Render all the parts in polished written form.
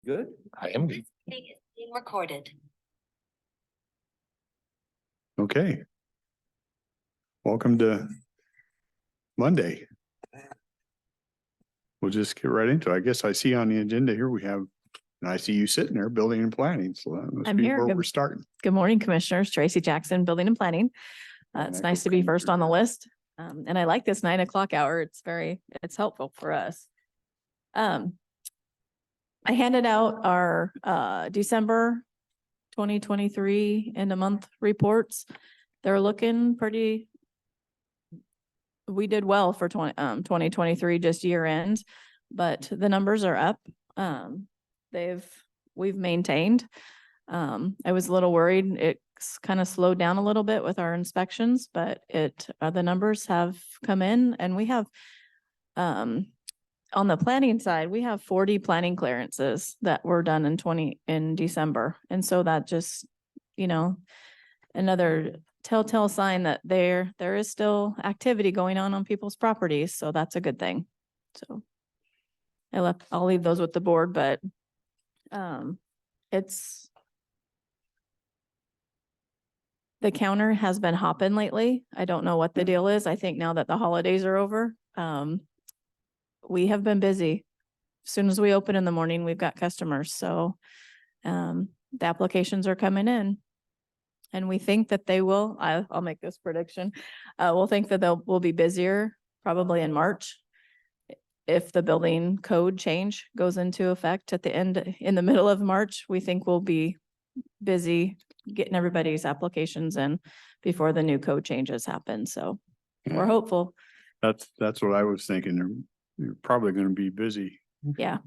Good. I am good. Meeting is being recorded. Okay. Welcome to Monday. We'll just get right into it. I guess I see on the agenda here, we have, and I see you sitting there, building and planning. So that must I'm be here. where Good- we're starting. Good morning, Commissioners. Tracy Jackson, Building and Planning. It's That nice to will be come first through on the that. list. And I like this 9 o'clock hour. It's helpful for us. I handed out our December 2023 end of month reports. They're looking pretty. We did well for 2023, just year end, but the numbers are up. We've maintained. I was a little worried. It's kind of slowed down a little bit with our inspections, but the numbers have come in, and we have, on the planning side, we have 40 planning clearances that were done in December. And so that just, another telltale sign that there is still activity going on people's properties. So that's a good thing. So I'll leave those with the board, but the counter has been hopping lately. I don't know what the deal is. I think now that the holidays are over, we have been busy. As soon as we open in the morning, we've got customers. So the applications are coming in. And we think that they will, I'll make this prediction. We'll think that we'll be busier probably in March. If the building code change goes into effect in the middle of March, we think we'll be busy getting everybody's applications in before the new code changes happen. So we're hopeful. That's what I was thinking. You're probably going to be busy Yeah.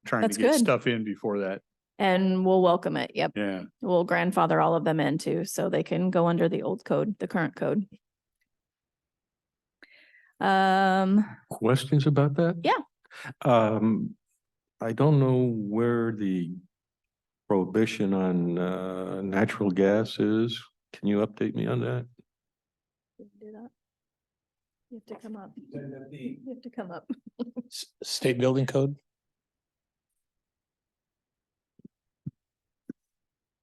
trying That's to get good. stuff in before that. And we'll welcome it. Yep. Yeah. We'll grandfather all of them in too, so they can go under the old code, the current code. Questions about that? Yeah. I don't know where the prohibition on natural gas is. Can you update me on that? Do that. You have to come up. You have to come up. State building code?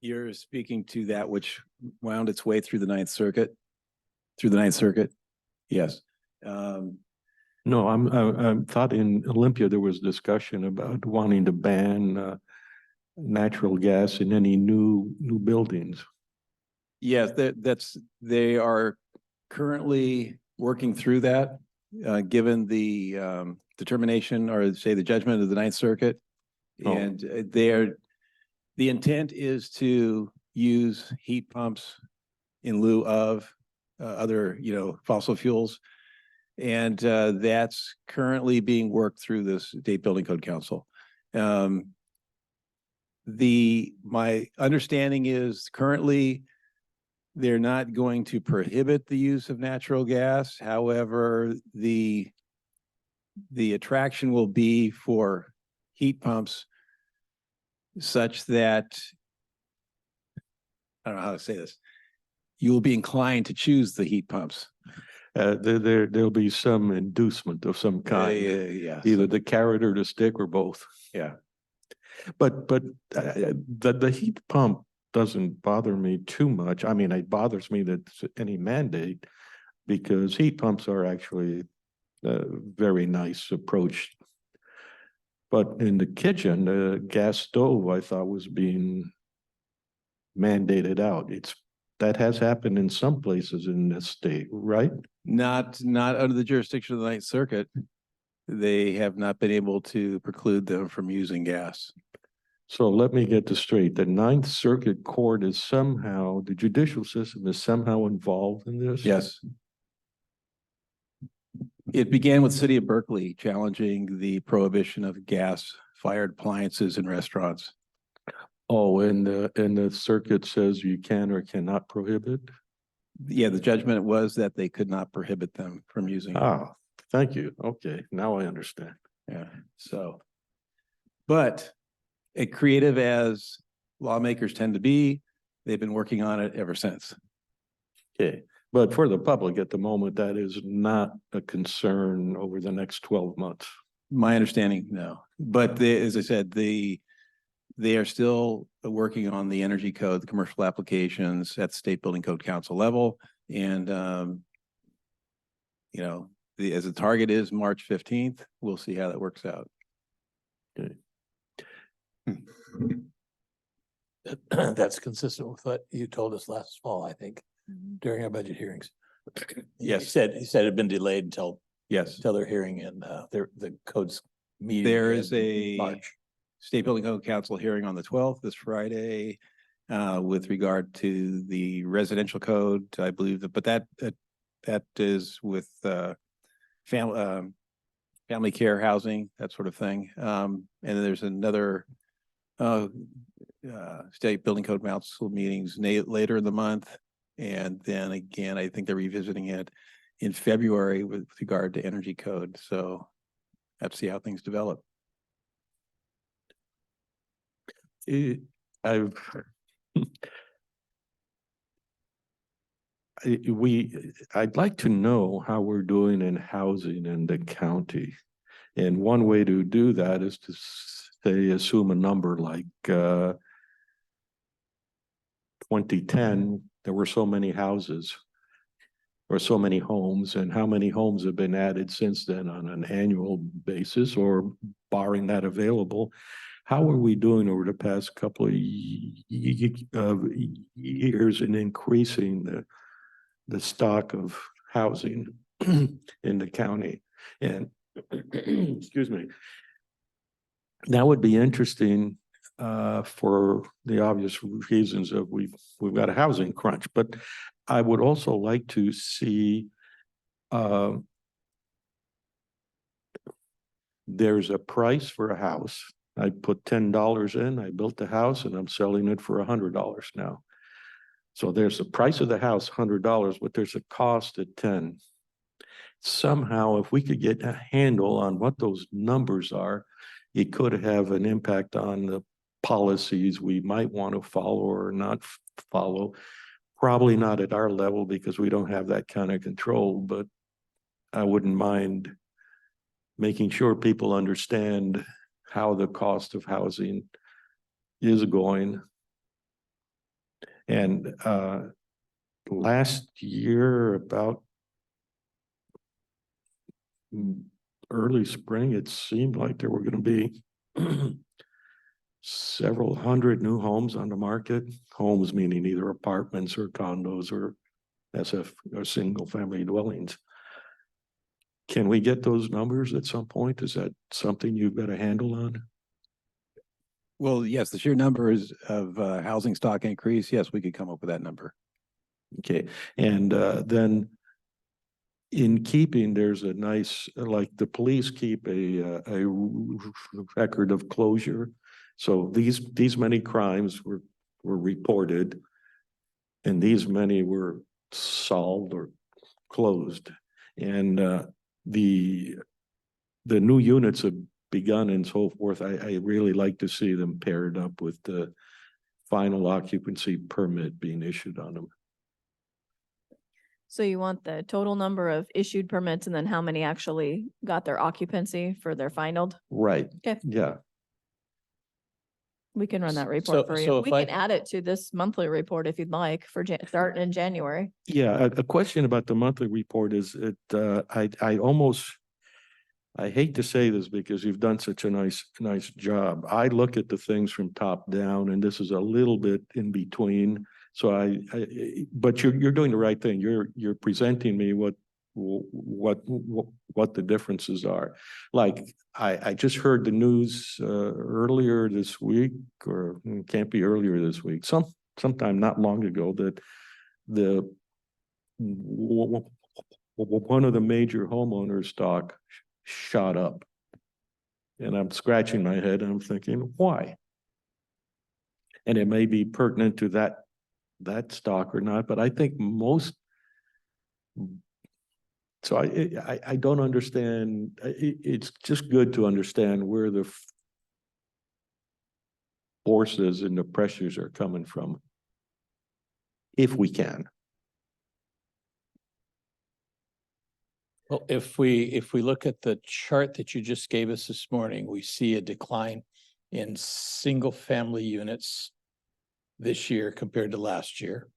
You're speaking to that which wound its way through the Ninth Circuit? Through the Ninth Circuit? Yes. No, I'm thought in Olympia, there was discussion about wanting to ban natural gas in any new buildings. Yes, they are currently working through that, given the determination or say the judgment of the Ninth Circuit. Oh. And the intent is to use heat pumps in lieu of other, fossil fuels. And that's currently being worked through the State Building Code Council. My understanding is currently they're not going to prohibit the use of natural gas. However, the attraction will be for heat pumps such that, I don't know how to say this, you will be inclined to choose the heat pumps. There'll be some inducement of some kind, Yeah. either the carrot or the stick or both. Yeah. But the heat pump doesn't bother me too much. I mean, it bothers me that any mandate, because heat pumps are actually a very nice approach. But in the kitchen, the gas stove, I thought, was being mandated out. That has happened in some places in this state, right? Not under the jurisdiction of the Ninth Circuit. They have not been able to preclude them from using gas. So let me get this straight. The Ninth Circuit Court is somehow, the judicial system is somehow involved in this? Yes. It began with the City of Berkeley challenging the prohibition of gas-fired appliances in restaurants. Oh, and the circuit says you can or cannot prohibit? Yeah, the judgment was that they could not prohibit them from using it. Ah, thank you. Okay, now I understand. Yeah, so. But creative as lawmakers tend to be, they've been working on it ever since. Okay, but for the public at the moment, that is not a concern over the next 12 months. My understanding, no. But as I said, they are still working on the energy code, the commercial applications at the State Building Code Council level. And, you know, as the target is March 15th, we'll see how that works out. That's consistent with what you told us last fall, I think, during our budget hearings. Yes. He said it had been delayed until Yes. their hearing and the codes meeting. There is in a March. State Building Code Council hearing on the 12th, this Friday, with regard to the residential code, I believe, but that is with family care housing, that sort of thing. And then there's another State Building Code Council meetings later in the month. And then again, I think they're revisiting it in February with regard to energy code. So have to see how things develop. I've I'd like to know how we're doing in housing in the county. And one way to do that is to say, assume a number like 2010, there were so many houses or so many homes, and how many homes have been added since then on an annual basis, or barring that available. How are we doing over the past couple of years in increasing the stock of housing in the county? And excuse me, that would be interesting for the obvious reasons of we've got a housing crunch, but I would also like to see there's a price for a house. I put $10 in, I built the house, and I'm selling it for $100 now. So there's the price of the house, $100, but there's a cost at 10. Somehow, if we could get a handle on what those numbers are, it could have an impact on the policies we might want to follow or not follow. Probably not at our level because we don't have that kind of control, but I wouldn't mind making sure people understand how the cost of housing is going. And last year, about early spring, it seemed like there were going to be several hundred new homes on the market. Homes meaning either apartments or condos or SF or single family dwellings. Can we get those numbers at some point? Is that something you've got a handle on? Well, yes, the sheer numbers of housing stock increase, yes, we could come up with that number. Okay, and then in keeping, there's a nice, like the police keep a record of closure. So these many crimes were reported, and these many were solved or closed, and the new units have begun and so forth. I really like to see them paired up with the final occupancy permit being issued on them. So you want the total number of issued permits and then how many actually got their occupancy for their finaled? Right. Okay. Yeah. We can run that report for you. if We I- can add it to this monthly report if you'd like for starting in January. Yeah. A question about the monthly report is I hate to say this because you've done such a nice job. I look at the things from top down, and this is a little bit in between. So but you're doing the right thing. You're presenting me what the differences are. Like I just heard the news earlier this week, or it can't be earlier this week, sometime not long ago, that one of the major homeowners stock shot up. And I'm scratching my head and I'm thinking, why? And it may be pertinent to that stock or not, but I think most. So I don't understand. It's just good to understand where the forces and the pressures are coming from, if we can. Well, if we look at the chart that you just gave us this morning, we see a decline in single-family units this year compared to last year,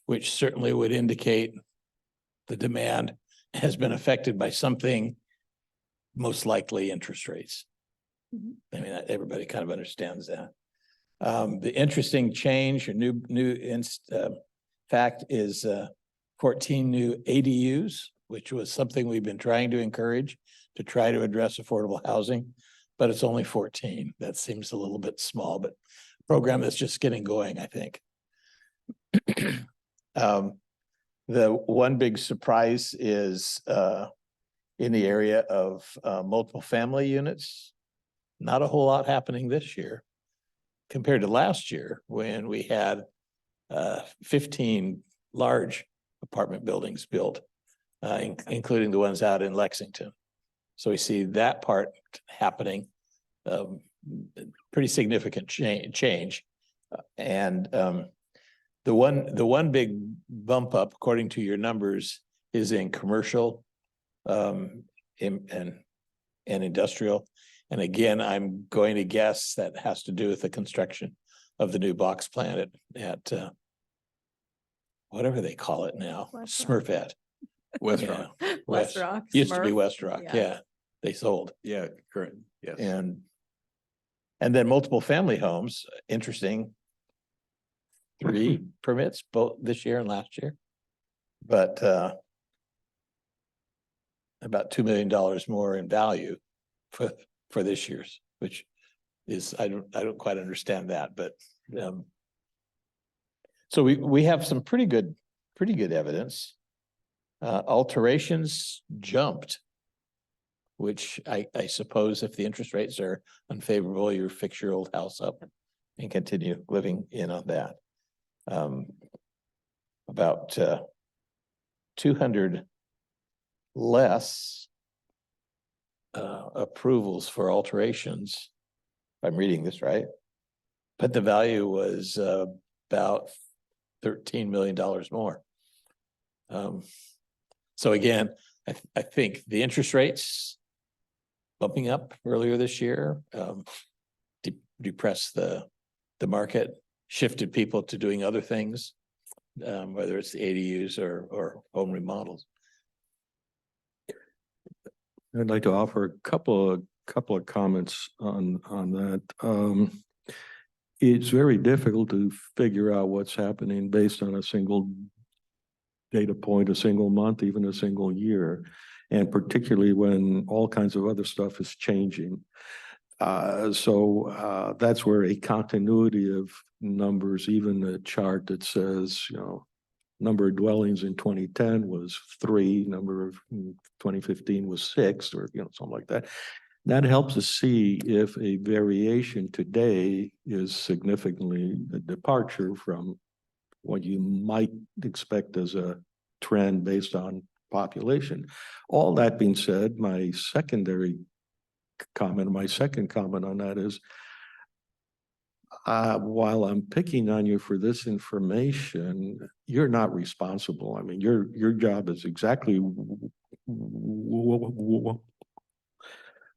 which certainly would indicate the demand has been affected by something, most likely interest rates. Mhm. I mean, everybody kind of understands that. The interesting change or fact is 14 new ADUs, which was something we've been trying to encourage to try to address affordable housing, but it's only 14. That seems a little bit small, but program that's just getting going, I think. The one big surprise is in the area of multiple family units. Not a whole lot happening this year compared to last year when we had 15 large apartment buildings built, including the ones out in Lexington. So we see that part happening, pretty significant change. And the one big bump up, according to your numbers, is in commercial and industrial. And again, I'm going to guess that has to do with the construction of the new box plant at whatever they call it now, West Rock. Smurfette. West Yeah. Rock. West Rock. Used to be Smurf. West Rock, yeah. They sold. Yeah, correct. Yes. And then multiple family homes, interesting. 3 permits both this year and last year. But about $2 million more in value for this year's, which is, I don't quite understand that, but so we have some pretty good evidence. Alterations jumped, which I suppose if the interest rates are unfavorable, you fix your old house up and continue living in on that. About 200 less approvals for alterations, if I'm reading this right, but the value was about $13 million more. So again, I think the interest rates bumping up earlier this year depressed the market, shifted people to doing other things, whether it's the ADUs or home remodels. I'd like to offer a couple of comments on that. It's very difficult to figure out what's happening based on a single data point, a single month, even a single year, and particularly when all kinds of other stuff is changing. So that's where a continuity of numbers, even a chart that says, number of dwellings in 2010 was 3, number of 2015 was 6, or something like that. That helps us see if a variation today is significantly a departure from what you might expect as a trend based on population. All that being said, my second comment on that is, while I'm picking on you for this information, you're not responsible. I mean, your job is exactly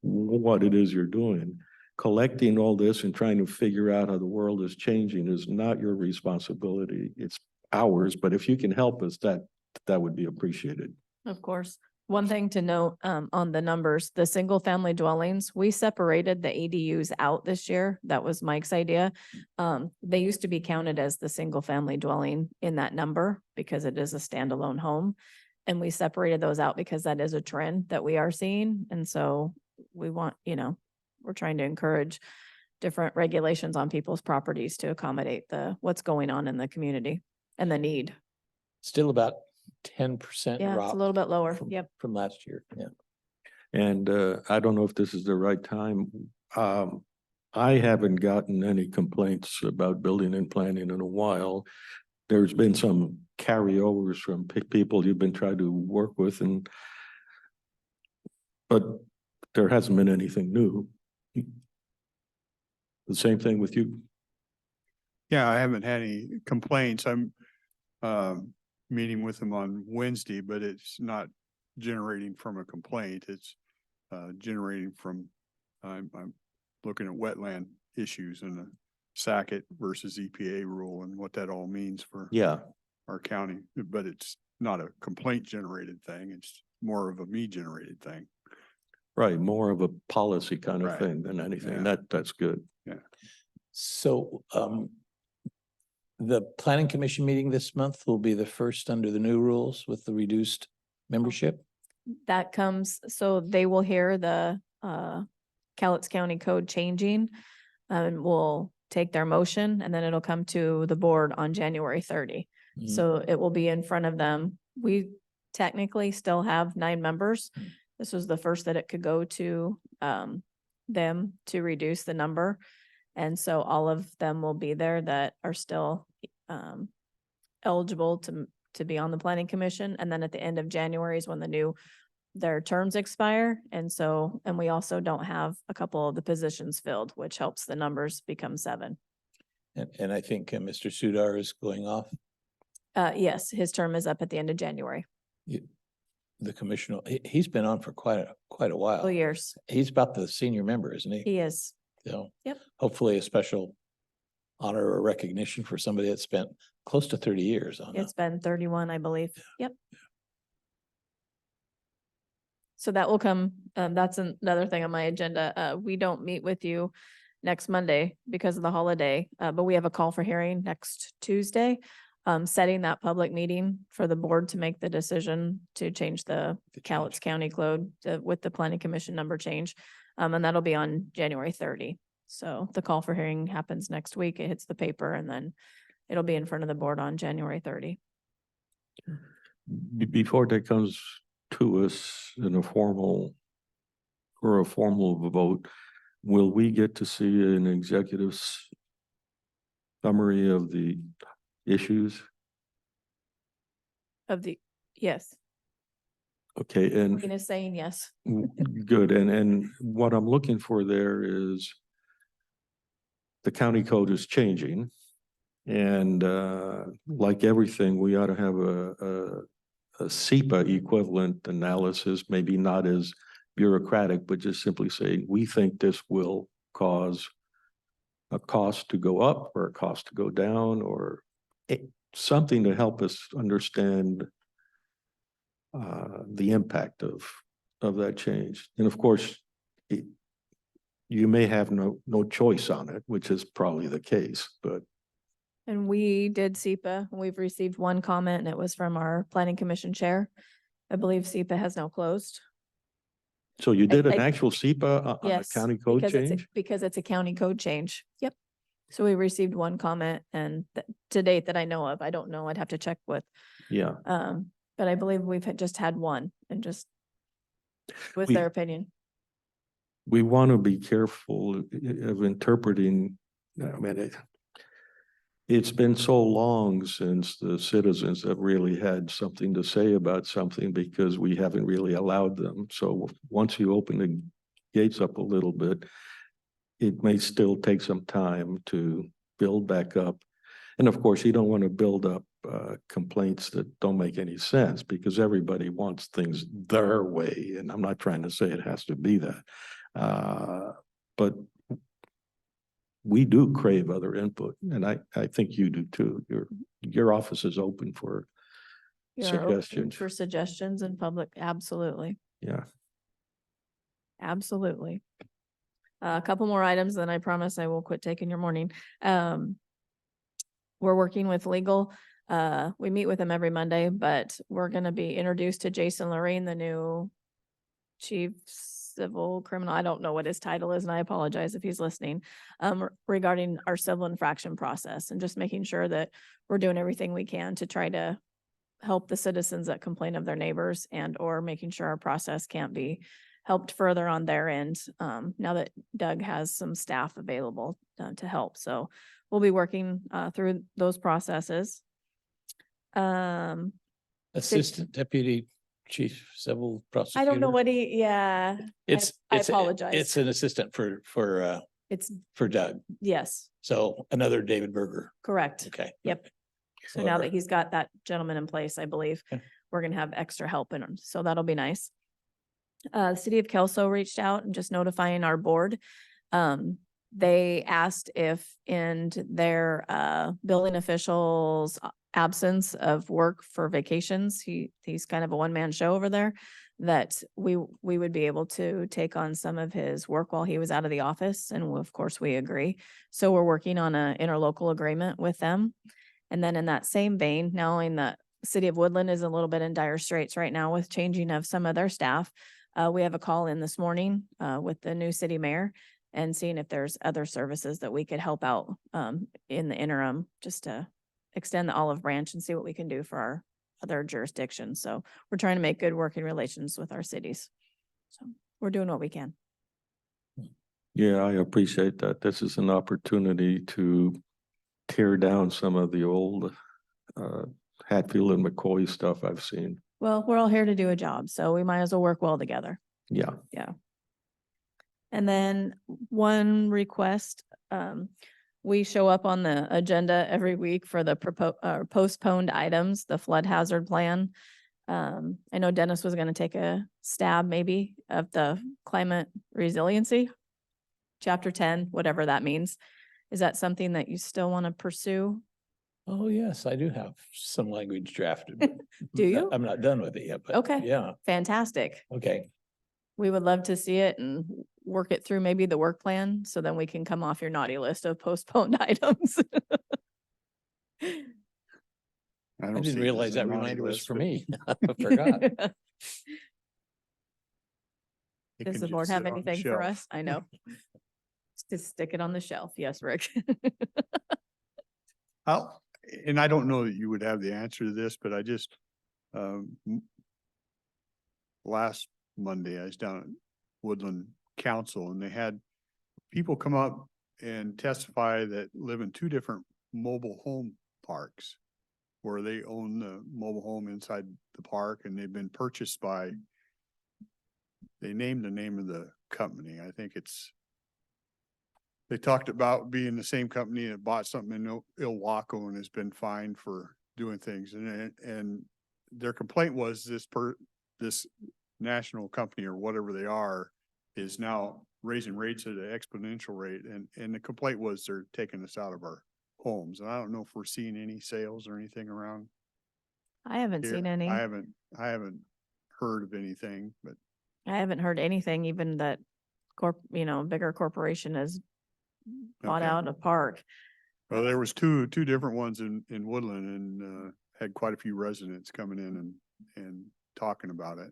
what it is you're doing. Collecting all this and trying to figure out how the world is changing is not your responsibility. It's ours. But if you can help us, that would be appreciated. Of course. One thing to note on the numbers, the single family dwellings, we separated the ADUs out this year. That was Mike's idea. They used to be counted as the single family dwelling in that number because it is a standalone home. And we separated those out because that is a trend that we are seeing. And so we want, we're trying to encourage different regulations on people's properties to accommodate what's going on in the community and the need. Still about 10% Yeah, drop. it's a little bit lower. From, Yep. from last year. Yeah. And I don't know if this is the right time. I haven't gotten any complaints about building and planning in a while. There's been some carryovers from people you've been trying to work with, but there hasn't been anything new. The same thing with you. Yeah, I haven't had any complaints. I'm meeting with them on Wednesday, but it's not generating from a complaint. It's generating from, I'm looking at wetland issues and the Sackett versus EPA rule and what that all means for Yeah, our county. But it's not a complaint generated thing. It's more of a me generated thing. right. More of a policy kind of Right. thing than anything. Yeah. That's good. So, the planning commission meeting this month will be the first under the new rules with the reduced membership. That comes, so they will hear the Cowlitz County Code changing. And will take their motion and then it'll come to the board on January 30. Mhm. So it will be in front of them. We technically still have 9 members. This was the first that it could go to them to reduce the number. And so all of them will be there that are still eligible to be on the planning commission. And then at the end of January is when their terms expire. And so, and we also don't have a couple of the positions filled, which helps the numbers become 7. And I think Mr. Sudar is going off, Yes, his term is up at the end of January. the commissioner. He's been on for quite a while. Couple years. He's about the senior member, isn't he? He is. So. Yep. Hopefully a special honor or recognition for somebody that spent close to 30 years on it. It's been 31, I believe. Yep. So that will come, that's another thing on my agenda. We don't meet with you next Monday because of the holiday, but we have a call for hearing next Tuesday. Setting that public meeting for the board to make the decision to change the Cowlitz County Code with the planning commission number change. And that'll be on January 30. So the call for hearing happens next week. It hits the paper and then it'll be in front of the board on January 30. Before that comes to us in a formal vote, will we get to see an executive summary of the issues? Yes, Okay, and Rena is saying yes. good, and what I'm looking for there is the county code is changing. And like everything, we ought to have a SEPA equivalent analysis, maybe not as bureaucratic, but just simply saying, we think this will cause a cost to go up or a cost to go down, or something to help us understand the impact of that change. And of course, you may have no choice on it, which is probably the case, but And we did SEPA. We've received one comment and it was from our planning commission chair. I believe SEPA has now closed. so you did an I- actual SEPA on a Yes. county code because it's a- change? Because it's a county code change. Yep. So we received one comment and to date that I know of, I don't know, I'd have to check with, Yeah, but I believe we've just had one and just with We- their opinion. we want to be careful of interpreting, I mean, it's been so long since the citizens have really had something to say about something because we haven't really allowed them. So once you open the gates up a little bit, it may still take some time to build back up. And of course, you don't want to build up complaints that don't make any sense because everybody wants things their way. And I'm not trying to say it has to be that. But we do crave other input, and I think you do too. Your office is open for You're open suggestions. for suggestions in public. Absolutely. Yeah. Absolutely. A couple more items, then I promise I will quit taking your morning. We're working with legal. We meet with them every Monday, but we're gonna be introduced to Jason Lorraine, the new chief civil criminal. I don't know what his title is, and I apologize if he's listening. Regarding our civil infraction process and just making sure that we're doing everything we can to try to help the citizens that complain of their neighbors and or making sure our process can't be helped further on their end, now that Doug has some staff available to help. So we'll be working through those processes. Assistant Deputy Chief Civil Prosecutor. I don't know what I It's apologize. It's an assistant for It's, Doug. yes, So another David Berger. correct. Okay. Yep. So now that he's got that gentleman in place, I believe, Okay. we're gonna have extra help in them. So that'll be nice. The city of Kelso reached out and just notifying our board. They asked if in their building officials absence of work for vacations, he's kind of a one-man show over there, that we would be able to take on some of his work while he was out of the office. And of course, we agree. So we're working on an interlocal agreement with them. And then in that same vein, knowing that City of Woodland is a little bit in dire straits right now with changing of some of their staff, we have a call in this morning with the new city mayor and seeing if there's other services that we could help out in the interim, just to extend the olive branch and see what we can do for our other jurisdictions. So we're trying to make good working relations with our cities. So we're doing what we can. Yeah, I appreciate that. This is an opportunity to tear down some of the old Hatfield and McCoy stuff I've seen. Well, we're all here to do a job, so we might as well work well together. Yeah. And then one request, we show up on the agenda every week for the postponed items, the flood hazard plan. I know Dennis was gonna take a stab maybe of the climate resiliency, chapter 10, whatever that means. Is that something that you still want to pursue? Oh, yes, I do have some language drafted. Do you? I'm not done with it yet, but. Okay. Yeah, Fantastic. okay. We would love to see it and work it through maybe the work plan, so then we can come off your naughty list of postponed items. I I don't see didn't it realize as a that naughty reminder was list, for but me. I forgot. it Does can the just board have sit on the anything for shelf. us? I know. Just stick it on the shelf. Yes, Rick. And I don't know that you would have the answer to this, but I just, last Monday, I was down at Woodland Council and they had people come up and testify that live in two different mobile home parks where they own the mobile home inside the park and they've been purchased by, they named the name of the company. I think they talked about being the same company that bought something in Ilwaco and has been fined for doing things. And their complaint was this national company or whatever they are is now raising rates at an exponential rate. And the complaint was they're taking us out of our homes. And I don't know if we're seeing any sales or anything around I haven't here. seen any. I haven't heard of anything, but I haven't heard anything, even that bigger corporation has bought Okay. out a park. well, there was two different ones in Woodland and had quite a few residents coming in and talking about it.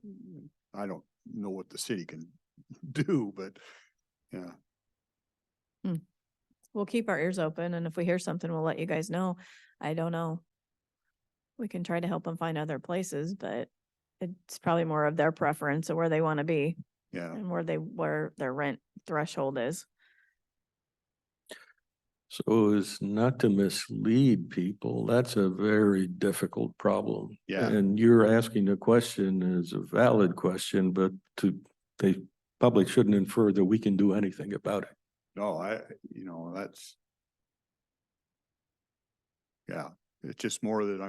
I don't know what the city can do, but yeah. We'll keep our ears open, and if we hear something, we'll let you guys know. I don't know. We can try to help them find other places, but it's probably more of their preference of where they want to be Yeah. and where their rent threshold is. So as not to mislead people, that's a very difficult problem. Yeah. And you're asking the question is a valid question, but the public shouldn't infer that we can do anything about it. No, that's. Yeah, it's just more that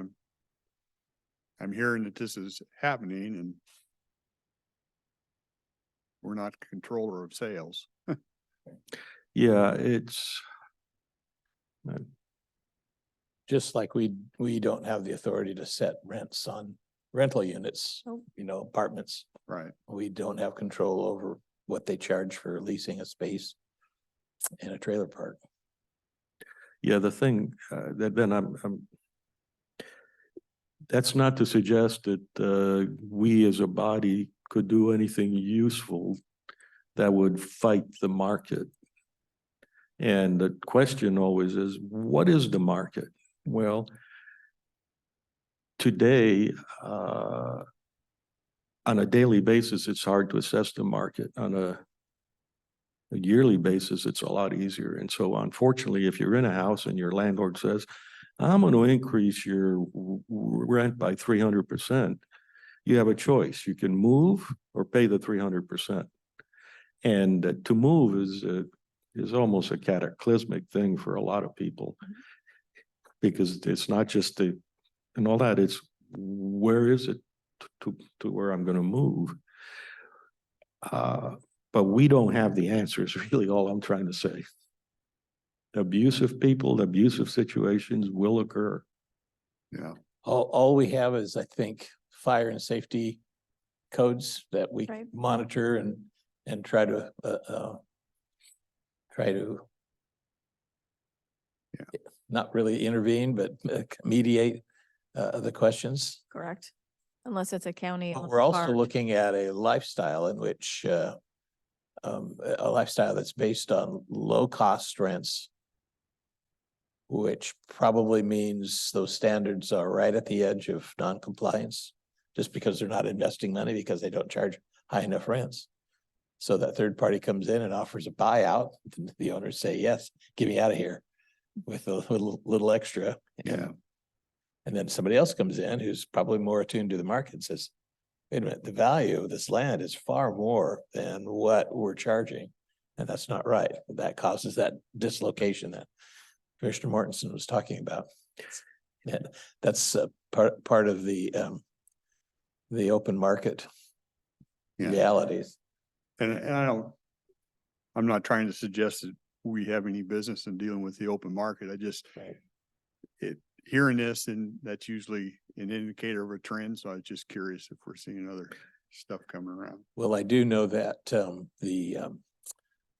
I'm hearing that this is happening and we're not controller of sales. Yeah, it's, Just like we don't have the authority to set rents on rental units, Nope. Apartments. Right. We don't have control over what they charge for leasing a space in a trailer park. yeah, the thing that then that's not to suggest that we as a body could do anything useful that would fight the market. And the question always is, what is the market? Well, today, on a daily basis, it's hard to assess the market. On a yearly basis, it's a lot easier. And so unfortunately, if you're in a house and your landlord says, I'm going to increase your rent by 300%, you have a choice. You can move or pay the 300%. And to move is almost a cataclysmic thing for a lot of people. Because it's not just and all that, it's where is it to where I'm gonna move. But we don't have the answers, really, all I'm trying to say. Abusive people, abusive situations will occur. Yeah. All we have is, I think, fire and safety codes that we Right. monitor and try to not really intervene, but mediate the questions. Correct. Unless it's a county. But owned we're also park. looking at a lifestyle in which a lifestyle that's based on low cost rents, which probably means those standards are right at the edge of non-compliance, just because they're not investing money because they don't charge high enough rents. So that third party comes in and offers a buyout, the owners say, yes, get me out of here with a little extra. Yeah. And then somebody else comes in who's probably more attuned to the market and says, wait a minute, the value of this land is far more than what we're charging. And that's not right. That causes that dislocation that Commissioner Mortensen was talking about. Yeah, that's part of the open market Yeah. realities. And I'm not trying to suggest that we have any business in dealing with the open market. I just, hearing this, and that's usually an indicator of a trend. So I was just curious if we're seeing other stuff coming around. Well, I do know that the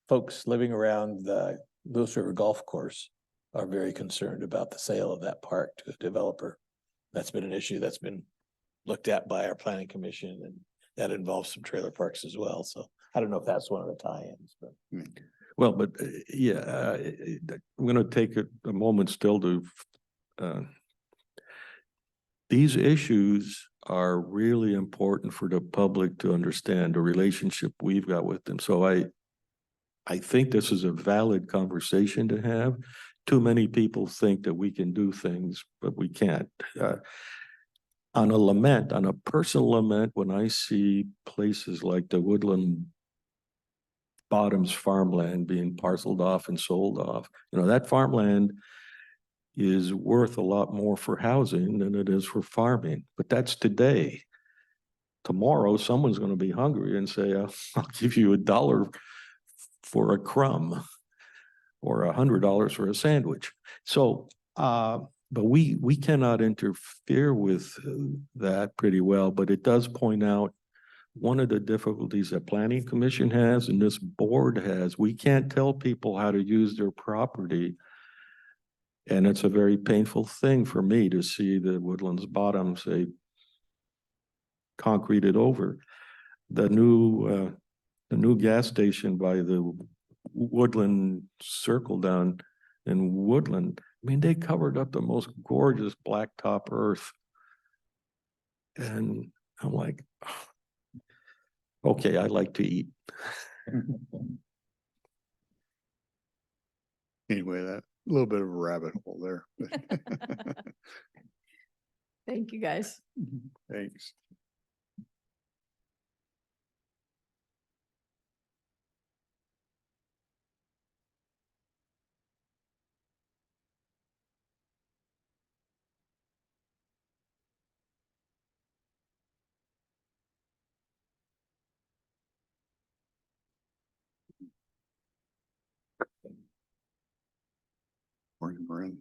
folks living around the Lewis River Golf Course are very concerned about the sale of that park to a developer. That's been an issue that's been looked at by our planning commission, and that involves some trailer parks as well. So I don't know if that's one of the tie-ins, but. Well, but yeah, I'm gonna take a moment still to these issues are really important for the public to understand the relationship we've got with them. So I think this is a valid conversation to have. Too many people think that we can do things, but we can't. On a personal lament, when I see places like the Woodland Bottoms farmland being parceled off and sold off, that farmland is worth a lot more for housing than it is for farming, but that's today. Tomorrow, someone's going to be hungry and say, I'll give you $1 for a crumb or $100 for a sandwich. So, but we cannot interfere with that pretty well, but it does point out one of the difficulties that Planning Commission has and this board has. We can't tell people how to use their property. And it's a very painful thing for me to see the Woodlands Bottom, say, concreted over. The new gas station by the Woodland Circle down in Woodland, I mean, they covered up the most gorgeous blacktop earth. And I'm like, okay, I like to eat. Anyway, that a little bit of a rabbit hole there. Thank you, guys. Thanks. Morning, Marin.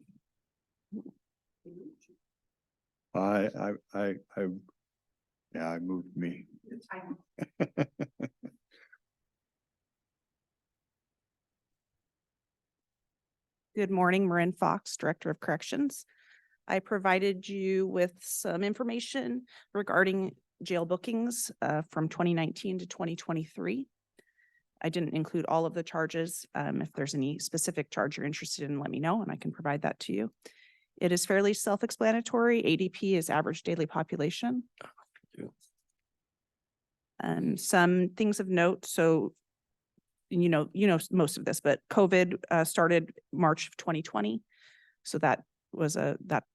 I moved me. Good morning, Marin Fox, Director of Corrections. I provided you with some information regarding jail bookings from 2019 to 2023. I didn't include all of the charges. If there's any specific charge you're interested in, let me know and I can provide that to you. It is fairly self-explanatory. ADP is average daily population. Some things of note. So, you know most of this, but COVID started March of 2020. So that was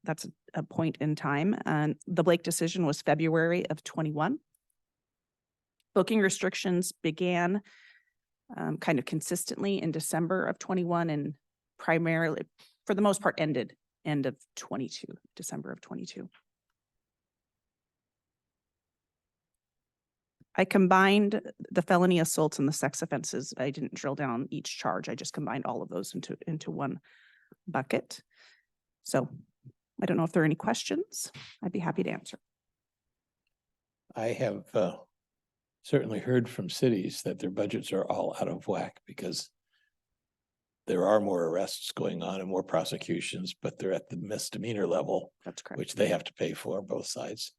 that's a point in time. And the Blake decision was February of 21. Booking restrictions began kind of consistently in December of 21 and primarily, for the most part, ended end of 22, December of 22. I combined the felony assaults and the sex offenses. I didn't drill down each charge. I just combined all of those into one bucket. So I don't know if there are any questions. I'd be happy to answer. I have certainly heard from cities that their budgets are all out of whack because there are more arrests going on and more prosecutions, but they're at the misdemeanor level, That's correct. which they have to pay for both sides.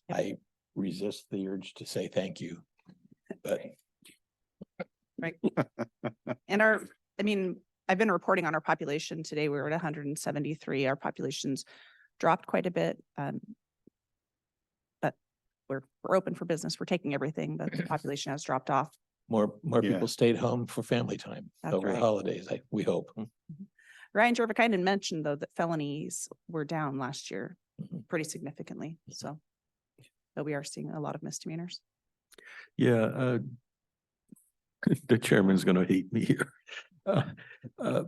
Yep. I resist the urge to say thank you, but Right. And I mean, I've been reporting on our population. Today we were at 173. Our population's dropped quite a bit. But we're open for business. We're taking everything, but the population has dropped off. more Yeah. people stayed home for family time That's over the right. holidays, we hope. Ryan Jervikainen mentioned though that felonies were down last year Mhm. pretty significantly. So, but we are seeing a lot of misdemeanors. Yeah, the chairman's gonna hate me here. Uh, uh,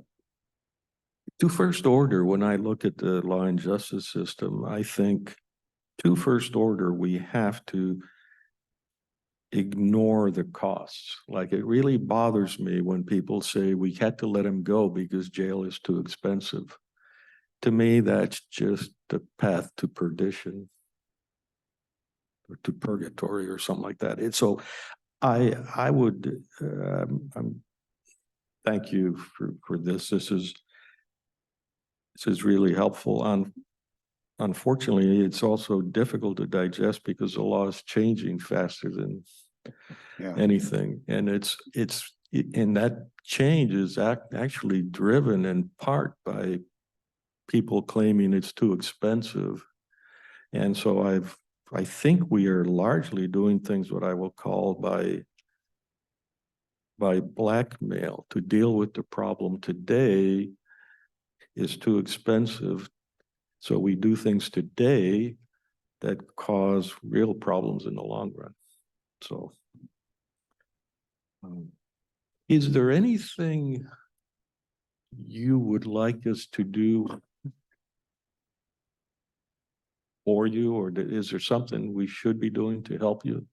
To first order, when I look at the law and justice system, I think to first order, we have to ignore the costs. Like it really bothers me when people say we had to let him go because jail is too expensive. To me, that's just the path to perdition or to purgatory or something like that. It's so I would thank you for this. This is really helpful. Unfortunately, it's also difficult to digest because the law is changing faster than Yeah. anything. And and that change is actually driven in part by people claiming it's too expensive. And so I think we are largely doing things what I will call by blackmail to deal with the problem today is too expensive. So we do things today that cause real problems in the long run. So is there anything you would like us to do for you, or is there something we should be doing to help you?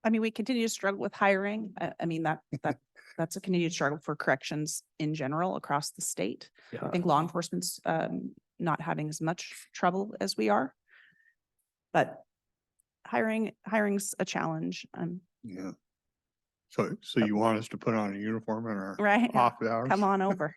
I mean, we continue to struggle with hiring. I mean, that's a continued struggle for corrections in general across the state. I think law enforcement's not having as much trouble as we are. But hiring's a challenge. Yeah. So you want us to put on a uniform in our Right. office hours? Come on over.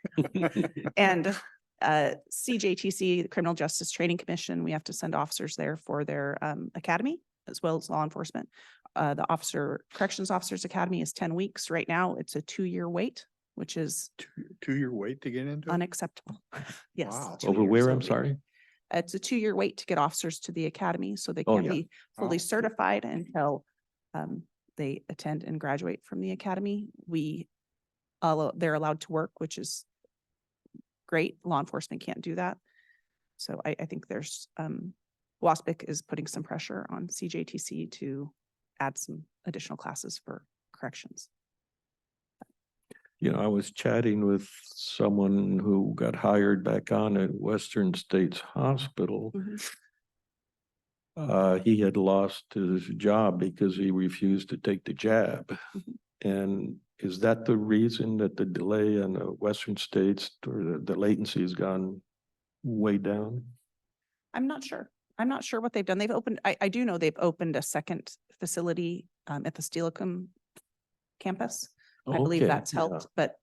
And CJTC, the Criminal Justice Training Commission, we have to send officers there for their academy as well as law enforcement. The Corrections Officers Academy is 10 weeks. Right now, it's a 2-year wait, which is 2-year wait to get into it? unacceptable. Yes. Wow. 2 Over years where, I'm over. sorry? It's a 2-year wait to get officers to the academy, so they Oh, can't yeah. be fully Oh. certified until they attend and graduate from the academy. They're allowed to work, which is great. Law enforcement can't do that. So I think there's WASPIC is putting some pressure on CJTC to add some additional classes for corrections. You know, I was chatting with someone who got hired back on at Western States Hospital. He had lost his job because he refused to take the jab. And is that the reason that the delay on the Western States or the latency has gone way down? I'm not sure. I'm not sure what they've done. I do know they've opened a second facility at the Steelicum campus. I believe Okay, that's yeah. helped, but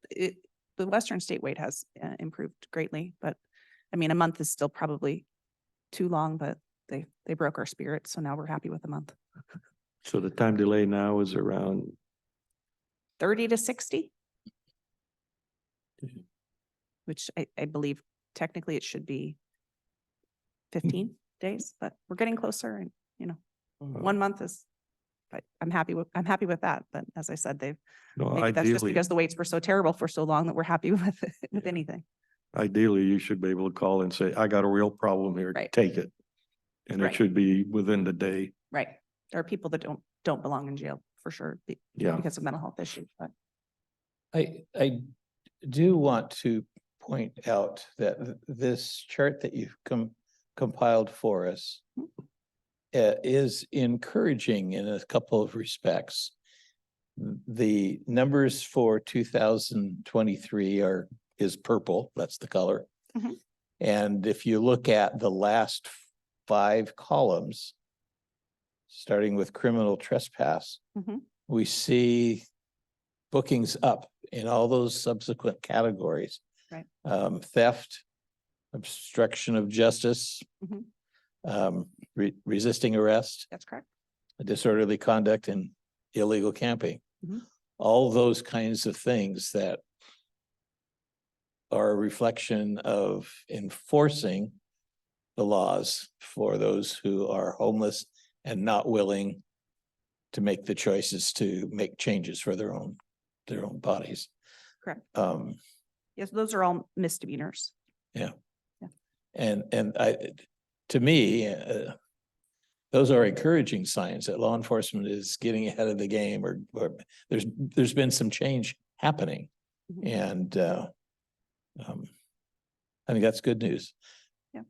the Western State wait has improved greatly. But I mean, a month is still probably too long, but they broke our spirit. So now we're happy with a month. So the time delay now is around 30 to 60. Mhm. Which I believe technically it should be 15 days, but we're getting closer and, 1 month is, but I'm happy with that. But as I said, maybe that's just because the waits were so terrible for so long that we're happy with anything. Ideally, you should be able to call and say, I got a real problem here, Right. take it. And it Right. should be within the day. Right. There are people that don't belong in jail for sure Yeah. because of mental health issues, but I do want to point out that this chart that you've compiled for us is encouraging in a couple of respects. The numbers for 2023 is purple, that's the color. Mhm. And if you look at the last 5 columns, starting with criminal trespass, Mhm. we see bookings up in all those subsequent categories. Right. Theft, obstruction of justice, Mhm. resisting arrest, That's correct. disorderly conduct, and illegal camping. Mhm. All those kinds of things that are a reflection of enforcing the laws for those who are homeless and not willing to make the choices to make changes for their own bodies. Correct. Um, Yes, those are all misdemeanors. and to me, those are encouraging signs that law enforcement is getting ahead of the game, or there's been some change happening. Mhm. And I think that's good news. Yeah.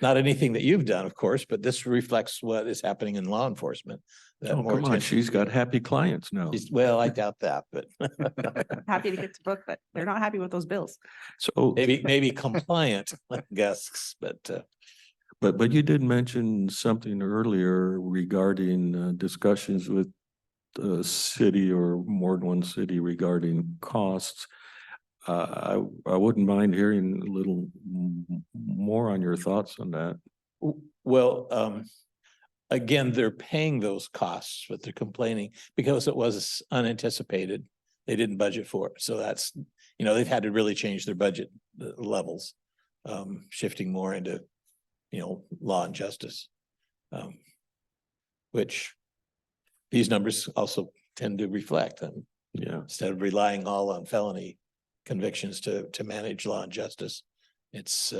Not anything that you've done, of course, but this reflects what is happening in law enforcement. that Oh, more come on, attention- she's got happy clients now. Well, I doubt that, but Happy to get to book, but they're not happy with those bills. So, maybe compliant guests, but but you did mention something earlier regarding discussions with city or more than one city regarding costs. I wouldn't mind hearing a little more on your thoughts on that. well, again, they're paying those costs, but they're complaining because it was unanticipated. They didn't budget for it. So that's, they've had to really change their budget levels, shifting more into, law and justice. Which these numbers also tend to reflect. Yeah. Instead of relying all on felony convictions to manage law and justice, it's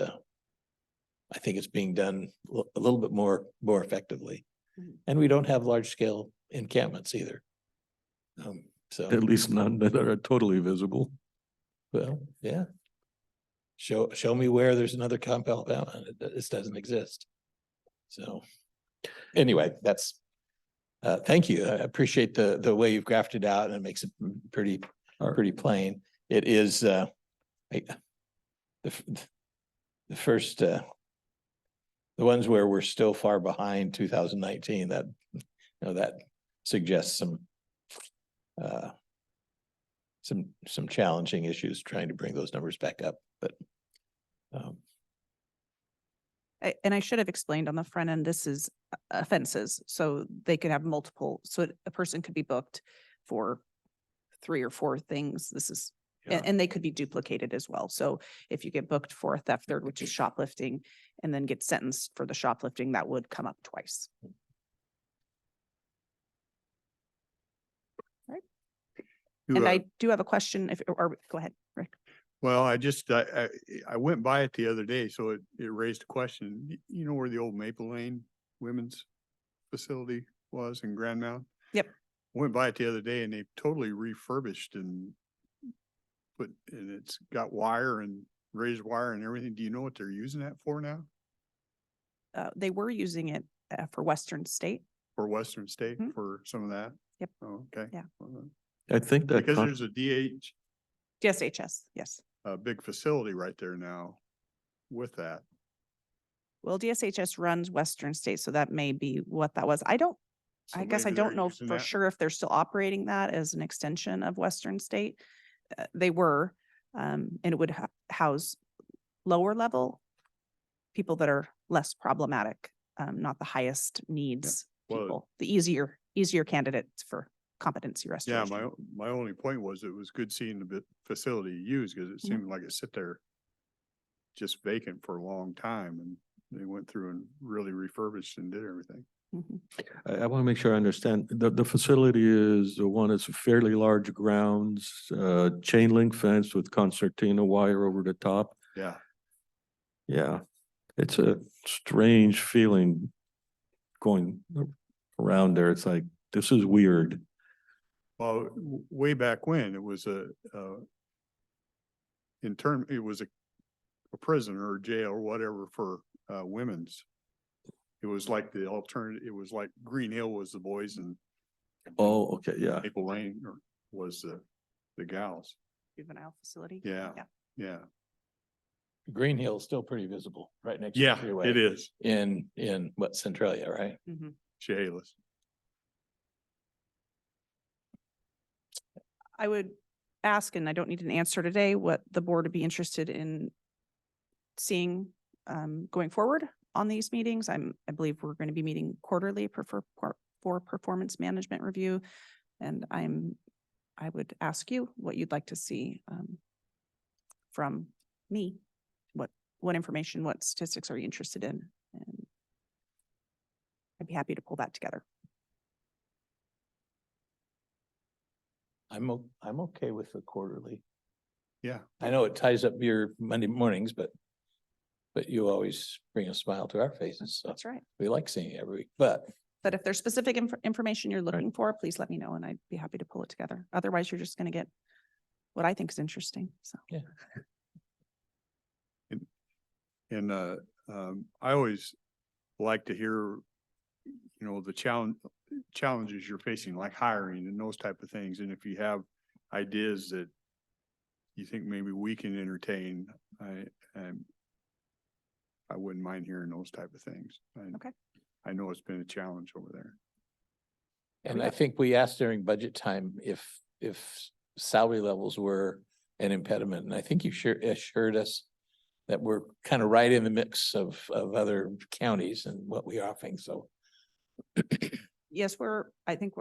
I think it's being done a little bit more effectively. Mhm. And we don't have large scale encampments either. So, At least none that are totally visible. well, yeah. Show me where there's another compound, this doesn't exist. So anyway, that's thank you. I appreciate the way you've graphed it out, and it makes it pretty plain. It is the first the ones where we're still far behind 2019, that that suggests some challenging issues trying to bring those numbers back up, but And I should have explained on the front end, this is offenses, so they could have multiple, so a person could be booked for 3 or 4 things. This is, Yeah. and they could be duplicated as well. So if you get booked for a theft third, which is shoplifting, and then get sentenced for the shoplifting, that would come up twice. And I do have a question or go ahead, Rick. Well, I went by it the other day, so it raised a question. You know where the old Maple Lane Women's Facility was in Grand Mountain? Yep. Went by it the other day and they totally refurbished and it's got wire and raised wire and everything. Do you know what they're using that for now? They were using it for Western State. For Western State, Mhm. for some of that? Yep. Oh, okay. Yeah. I think that. Because there's a DSHS, yes. big facility right there now with that. Well, DSHS runs Western State, so that may be what that was. I So guess I maybe don't they're know using for that. sure if they're still operating that as an extension of Western State. They were, and it would house lower level people that are less problematic, not the highest needs Well, people, the easier candidates for competency Yeah, restoration. my only point was it was good seeing the facility used because it Mhm. seemed like it sit there just vacant for a long time and they went through and really refurbished and did everything. Mhm. I want to make sure I understand. The facility is the one that's fairly large grounds, chain link fence with concertina wire over the top. Yeah. Yeah, it's a strange feeling going around there. It's like, this is weird. Well, way back when it was it was a prison or jail or whatever for women's. It was like the alternative, it was like Green Hill was the boys and Oh, okay, yeah. Maple Lane or was the gals. Juvenile facility. Yeah, yeah. Green Hill is still pretty visible, right next to the Yeah, freeway. it is. In what, Centralia, right? Mhm. Chehalis. I would ask, and I don't need an answer today, what the board would be interested in seeing going forward on these meetings. I believe we're going to be meeting quarterly for performance management review. And I would ask you what you'd like to see from me. What information, what statistics are you interested in? And I'd be happy to pull that together. I'm okay with the quarterly. Yeah, I know it ties up your Monday mornings, but you always bring a smile to our faces. So That's right. we like seeing you every week, but But if there's specific information you're looking for, please let me know and I'd be happy to pull it together. Otherwise, you're just going to get what I think is interesting. So. and I always like to hear, the challenges you're facing, like hiring and those type of things. And if you have ideas that you think maybe we can entertain, I wouldn't mind hearing those type of things. Okay. I know it's been a challenge over there. and I think we asked during budget time if salary levels were an impediment, and I think you assured us that we're kind of right in the mix of other counties and what we're offering, so. Yes, I think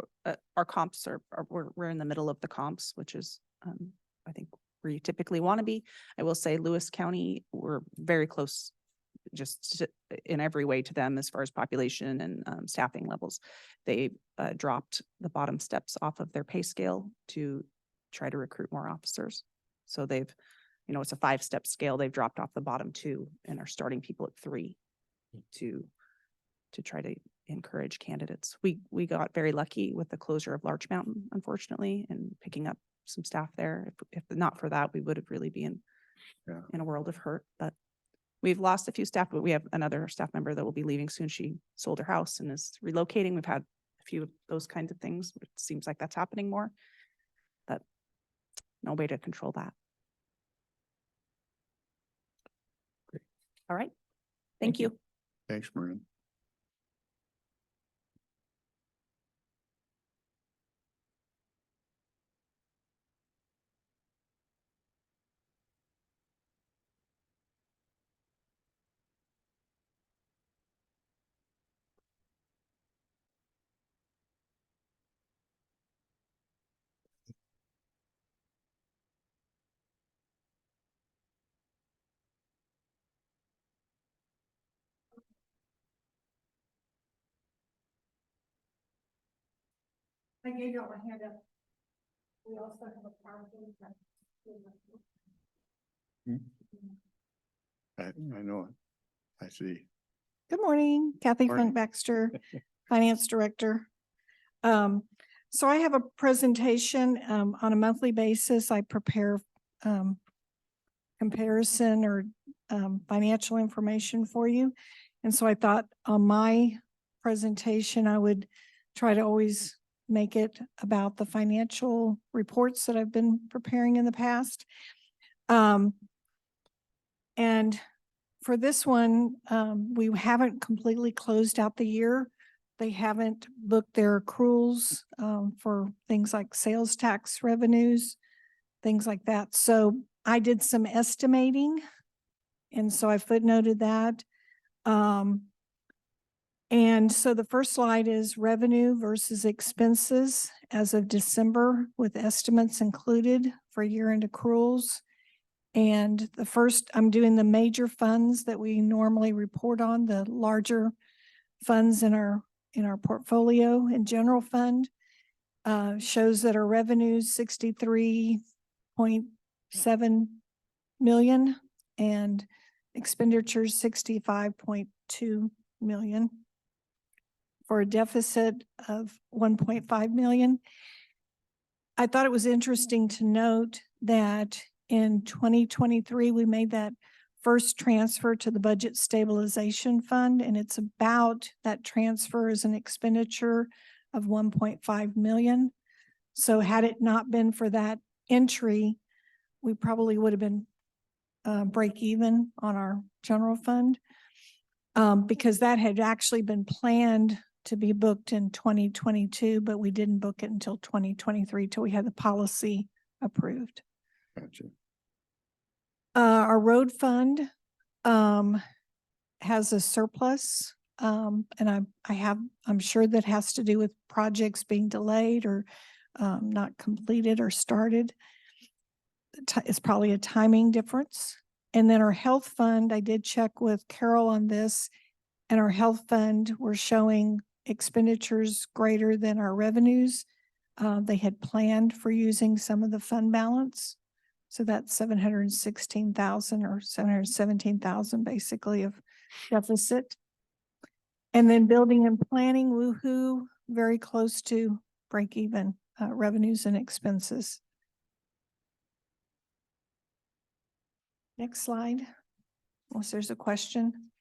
our comps we're in the middle of the comps, which is, I think where you typically want to be. I will say Lewis County, we're very close in every way to them as far as population and staffing levels. They dropped the bottom steps off of their pay scale to try to recruit more officers. So they've, it's a 5-step scale. They've dropped off the bottom 2 and are starting people at 3 to try to encourage candidates. We got very lucky with the closure of Larch Mountain, unfortunately, and picking up some staff there. If not for that, we would have really been in a world of hurt. But we've lost a few staff, but we have another staff member that will be leaving soon. She sold her house and is relocating. We've had a few of those kinds of things. It seems like that's happening more, but no way to control that. Great. All right. Thank you. Thanks, Marin. I gave you all my handout. We also have a PowerPoint. I know it. I see. Good morning, Kathy Morning. Flint Baxter, Finance Director. So I have a presentation, on a monthly basis. I prepare, comparison or, financial information for you. And so I thought on my presentation, I would try to always make it about the financial reports that I've been preparing in the past. And for this one, we haven't completely closed out the year. They haven't booked their accruals for things like sales tax revenues, things like that. So I did some estimating, and so I footnoted that. And so the first slide is revenue versus expenses as of December with estimates included for year-end accruals. And the first, I'm doing the major funds that we normally report on, the larger funds in our portfolio. And general fund shows that our revenues 63.7 million and expenditures 65.2 million for a deficit of 1.5 million. I thought it was interesting to note that in 2023, we made that first transfer to the Budget Stabilization Fund, and it's about, that transfer is an expenditure of 1.5 million. So had it not been for that entry, we probably would have been break even on our general fund. Because that had actually been planned to be booked in 2022, but we didn't book it until 2023 till we had the policy approved. Gotcha. Our road fund has a surplus. And I'm sure that has to do with projects being delayed or not completed or started. It's probably a timing difference. And then our health fund, I did check with Carol on this, and our health fund, we're showing expenditures greater than our revenues. They had planned for using some of the fund balance. So that's 716,000 or 717,000 basically of deficit. And then building and planning, woo-hoo, very close to break even revenues and expenses. Next slide, unless there's a question.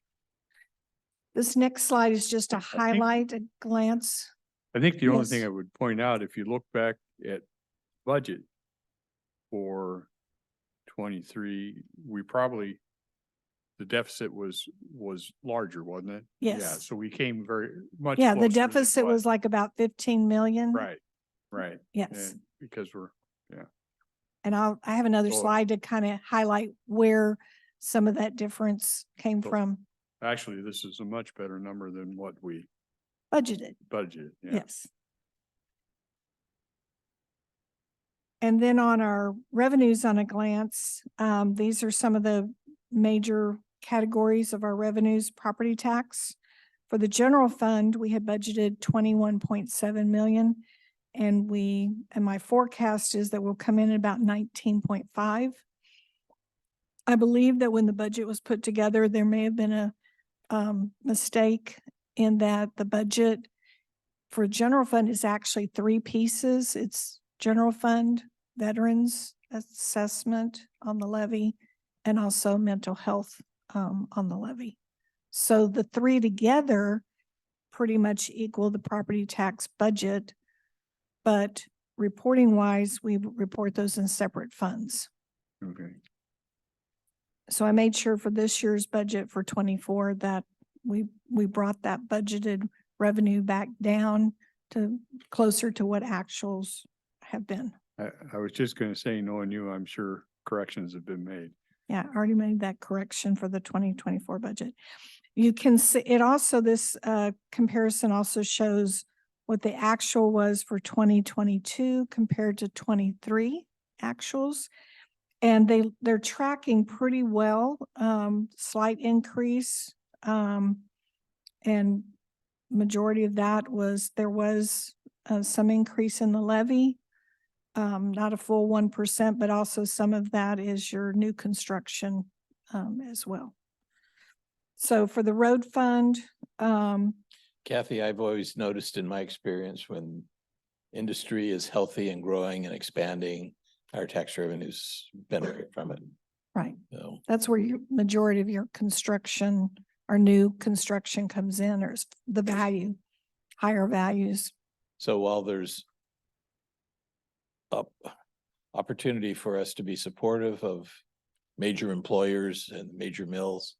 This next slide is just a highlight, a glance. I think the only thing Yes. I would point out, if you look back at budget for 23, we probably, the deficit was larger, wasn't it? Yeah, Yes. so we came very much. Yeah, the closer than deficit what- was like about 15 million. Right, right. Yes. And because we're, And I have another So- slide to kind of highlight where some of that difference came So- from actually, this is a much better number than what we budgeted. budgeted. Yeah. Yes. And then on our revenues on a glance, these are some of the major categories of our revenues. Property tax. For the general fund, we had budgeted 21.7 million. And my forecast is that we'll come in at about 19.5. I believe that when the budget was put together, there may have been a mistake in that the budget for general fund is actually three pieces. It's general fund, veterans assessment on the levy, and also mental health on the levy. So the three together pretty much equal the property tax budget, but reporting wise, we report those in separate funds. Okay. So I made sure for this year's budget for 24 that we brought that budgeted revenue back down to closer to what actuals have been. I was just gonna say, knowing you, I'm sure corrections have been made. Yeah, I already made that correction for the 2024 budget. You can see it also, this comparison also shows what the actual was for 2022 compared to 23 actuals. And they're tracking pretty well, slight increase. And majority of that was, there was some increase in the levy. Not a full 1%, but also some of that is your new construction as well. So for the road fund, Kathy, I've always noticed in my experience when industry is healthy and growing and expanding, our tax revenues benefit from it. right, So that's where your majority of your construction or new construction comes in, or the value, higher values. So while there's opportunity for us to be supportive of major employers and major mills,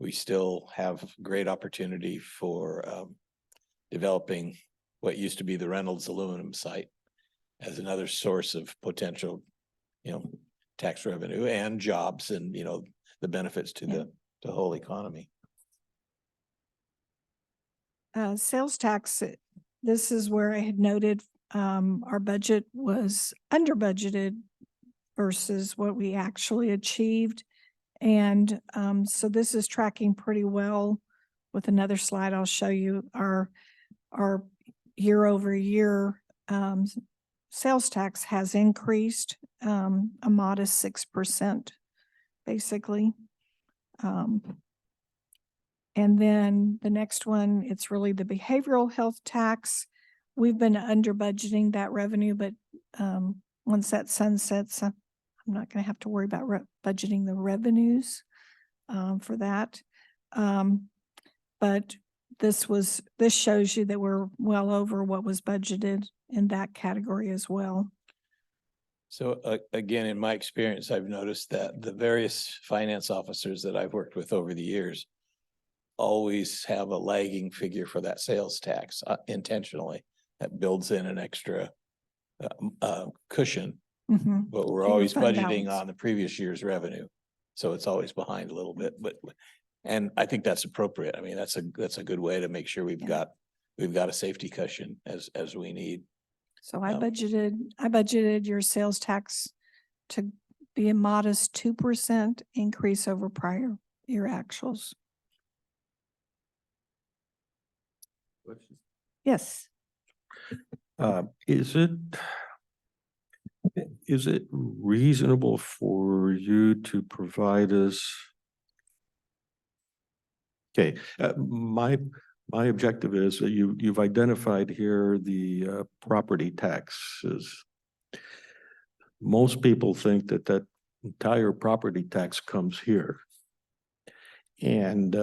we still have great opportunity for developing what used to be the Reynolds aluminum site as another source of potential, tax revenue and jobs and, the benefits to the whole economy. Sales tax, this is where I had noted our budget was under budgeted versus what we actually achieved. And so this is tracking pretty well. With another slide, I'll show you our year over year sales tax has increased a modest 6%, basically. And then the next one, it's really the behavioral health tax. We've been under budgeting that revenue, but once that sunsets, I'm not gonna have to worry about budgeting the revenues for that. But this shows you that we're well over what was budgeted in that category as well. So again, in my experience, I've noticed that the various finance officers that I've worked with over the years always have a lagging figure for that sales tax intentionally. That builds in an extra cushion, Mhm. but we're To your always fund budgeting balance. on the previous year's revenue. So it's always behind a little bit, and I think that's appropriate. I mean, that's a good way to make sure we've Yeah. got a safety cushion as we need. So I Um, budgeted your sales tax to be a modest 2% increase over prior year actuals. Yes. Is it reasonable for you to provide us? Okay, my objective is that you've identified here the property taxes. Most people think that that entire property tax comes here. And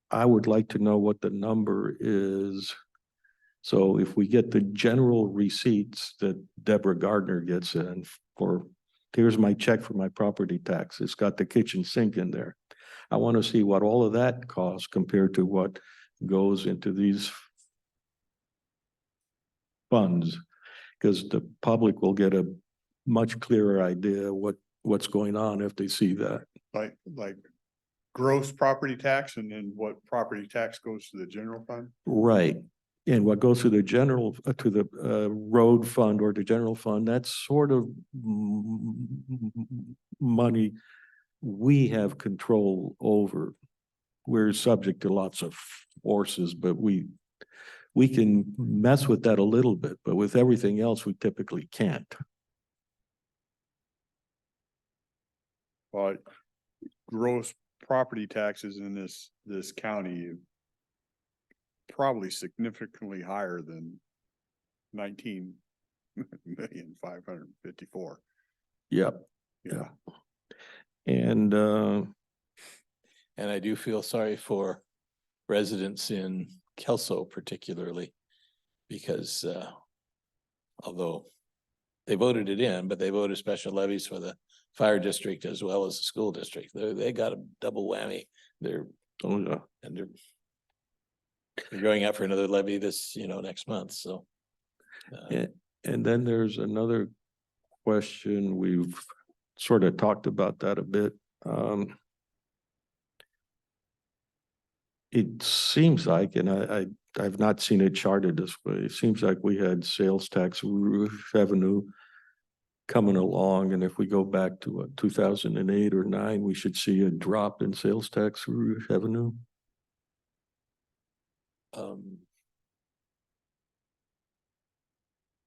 I would like to know what the number is. So if we get the general receipts that Deborah Gardner gets in for, here's my check for my property tax, it's got the kitchen sink in there. I want to see what all of that costs compared to what goes into these funds, because the public will get a much clearer idea what's going on if they see that. Like gross property tax and then what property tax goes to the general fund? Right. And what goes to the general, to the road fund or the general fund, that's sort of money we have control over. We're subject to lots of forces, but we can mess with that a little bit, but with everything else, we typically can't. But gross property taxes in this county probably significantly higher than 19,554,000. Yep. Yeah. And And I do feel sorry for residents in Kelso particularly, because although they voted it in, but they voted special levies for the fire district as well as the school district. They got a double whammy. They're going out for another levy this, next month, so. and then there's another question. We've sort of talked about that a bit. It seems like, and I've not seen it charted this way, it seems like we had sales tax revenue coming along, and if we go back to 2008 or 9, we should see a drop in sales tax revenue.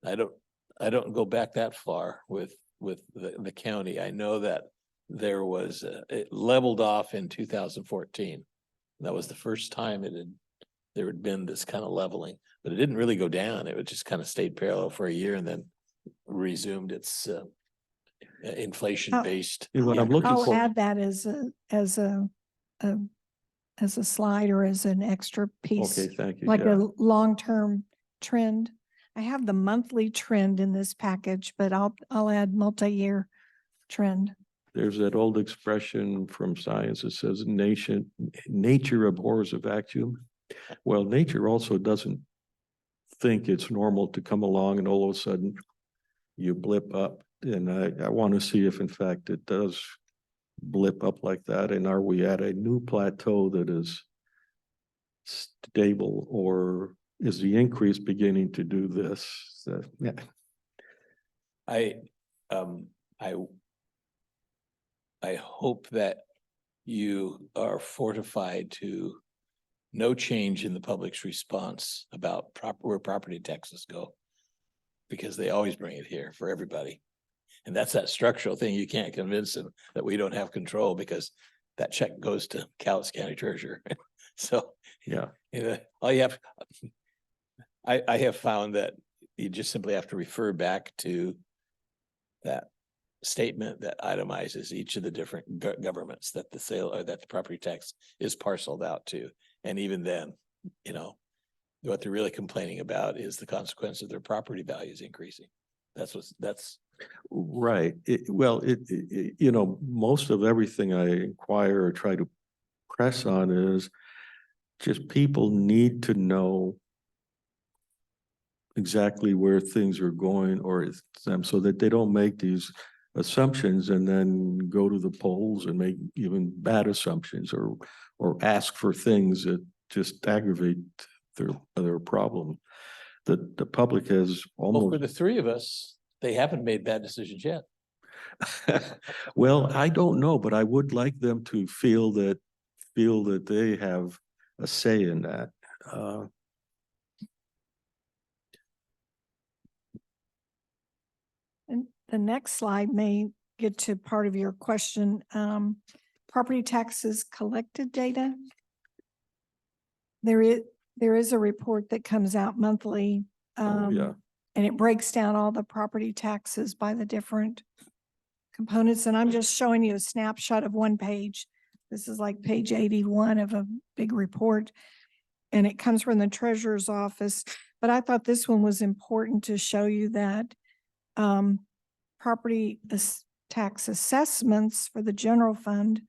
I don't go back that far with the county. I know that there was, it leveled off in 2014. That was the first time there had been this kind of leveling, but it didn't really go down. It just kind of stayed parallel for a year and then resumed its inflation-based. And what I'm looking I'll for, add that as a slide or as an extra piece, okay, thank you. like yeah. a long-term trend. I have the monthly trend in this package, but I'll add multi-year trend. There's that old expression from science that says nature abhors a vacuum. Well, nature also doesn't think it's normal to come along and all of a sudden you blip up. And I want to see if in fact it does blip up like that. And are we at a new plateau that is stable, or is the increase beginning to do this? Yeah. I hope that you are fortified to no change in the public's response about where property taxes go, because they always bring it here for everybody. And that's that structural thing. You can't convince them that we don't have control, because that check goes to Cowlitz County Treasurer. So, Yeah. All you have, I have found that you just simply have to refer back to that statement that itemizes each of the different governments that the sale or that the property tax is parceled out to. And even then, you know, what they're really complaining about is the consequence of their property values increasing. That's Right. You know, most of everything I inquire or try to press on is just people need to know exactly where things are going or them so that they don't make these assumptions and then go to the polls and make even bad assumptions or ask for things that just aggravate their problem. The public has well, for almost the three of us, they haven't made bad decisions yet. well, I don't know, but I would like them to feel that they have a say in that. And the next slide may get to part of your question. Property taxes collected data. There is a report that comes out monthly. Oh, yeah. And it breaks down all the property taxes by the different components. And I'm just showing you a snapshot of one page. This is like page 81 of a big report. And it comes from the treasurer's office. But I thought this one was important to show you that property tax assessments for the general fund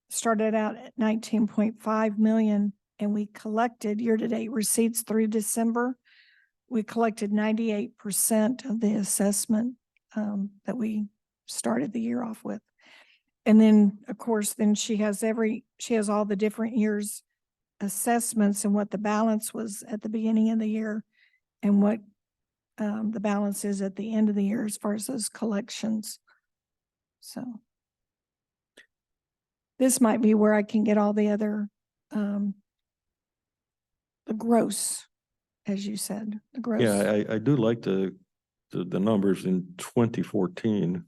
started out at 19.5 million, and we collected year-to-date receipts through December. We collected 98% of the assessment that we started the year off with. And then, of course, then she has all the different years' assessments and what the balance was at the beginning of the year and what the balance is at the end of the year as far as those collections. So this might be where I can get all the other, the gross, as you said, the gross. Yeah, I do like the numbers in 2014.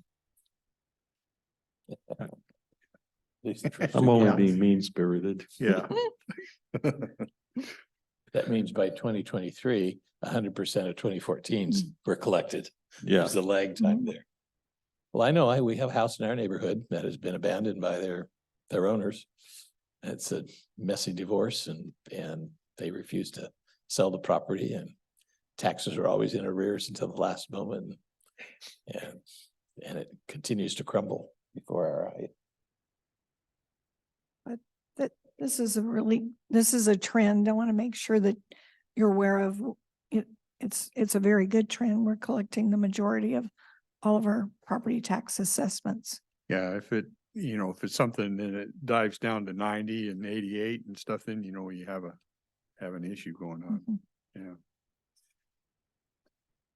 I'm only being mean spirited. Yeah. That means by 2023, 100% of 2014s were collected. Yeah. There's a lag time there. Well, I know we have a house in our neighborhood that has been abandoned by their owners. It's a messy divorce and they refuse to sell the property and taxes are always in arrears until the last moment. And it continues to crumble before our eyes. This is a trend. I want to make sure that you're aware of it. It's a very good trend. We're collecting the majority of all of our property tax assessments. Yeah, if it's something and it dives down to 90 and 88 and stuff, then you have an issue going on. Mhm. Yeah.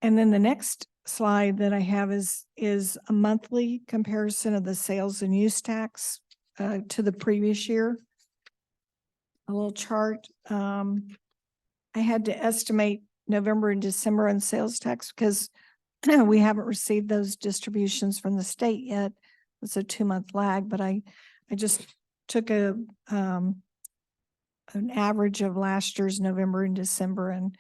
And then the next slide that I have is a monthly comparison of the sales and use tax to the previous year. A little chart. I had to estimate November and December on sales tax because we haven't received those distributions from the state yet. It's a 2-month lag, but I just took an average of last year's November and December, and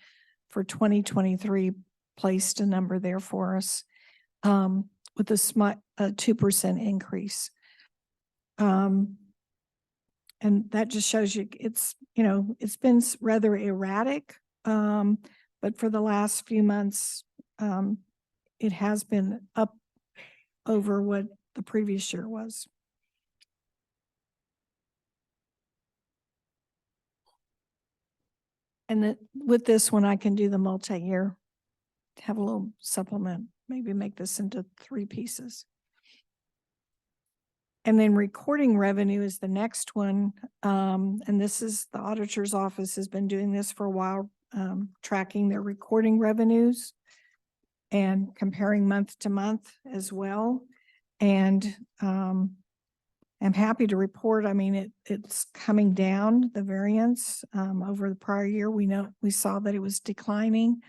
for 2023 placed a number there for us with a 2% increase. And that just shows you it's been rather erratic, but for the last few months, it has been up over what the previous year was. And with this one, I can do the multi-year, have a little supplement, maybe make this into 3 pieces. And then recording revenue is the next one. And this is the auditor's office has been doing this for a while, tracking their recording revenues and comparing month to month as well. And I'm happy to report, I mean, it's coming down, the variance over the prior year. We saw that it was declining,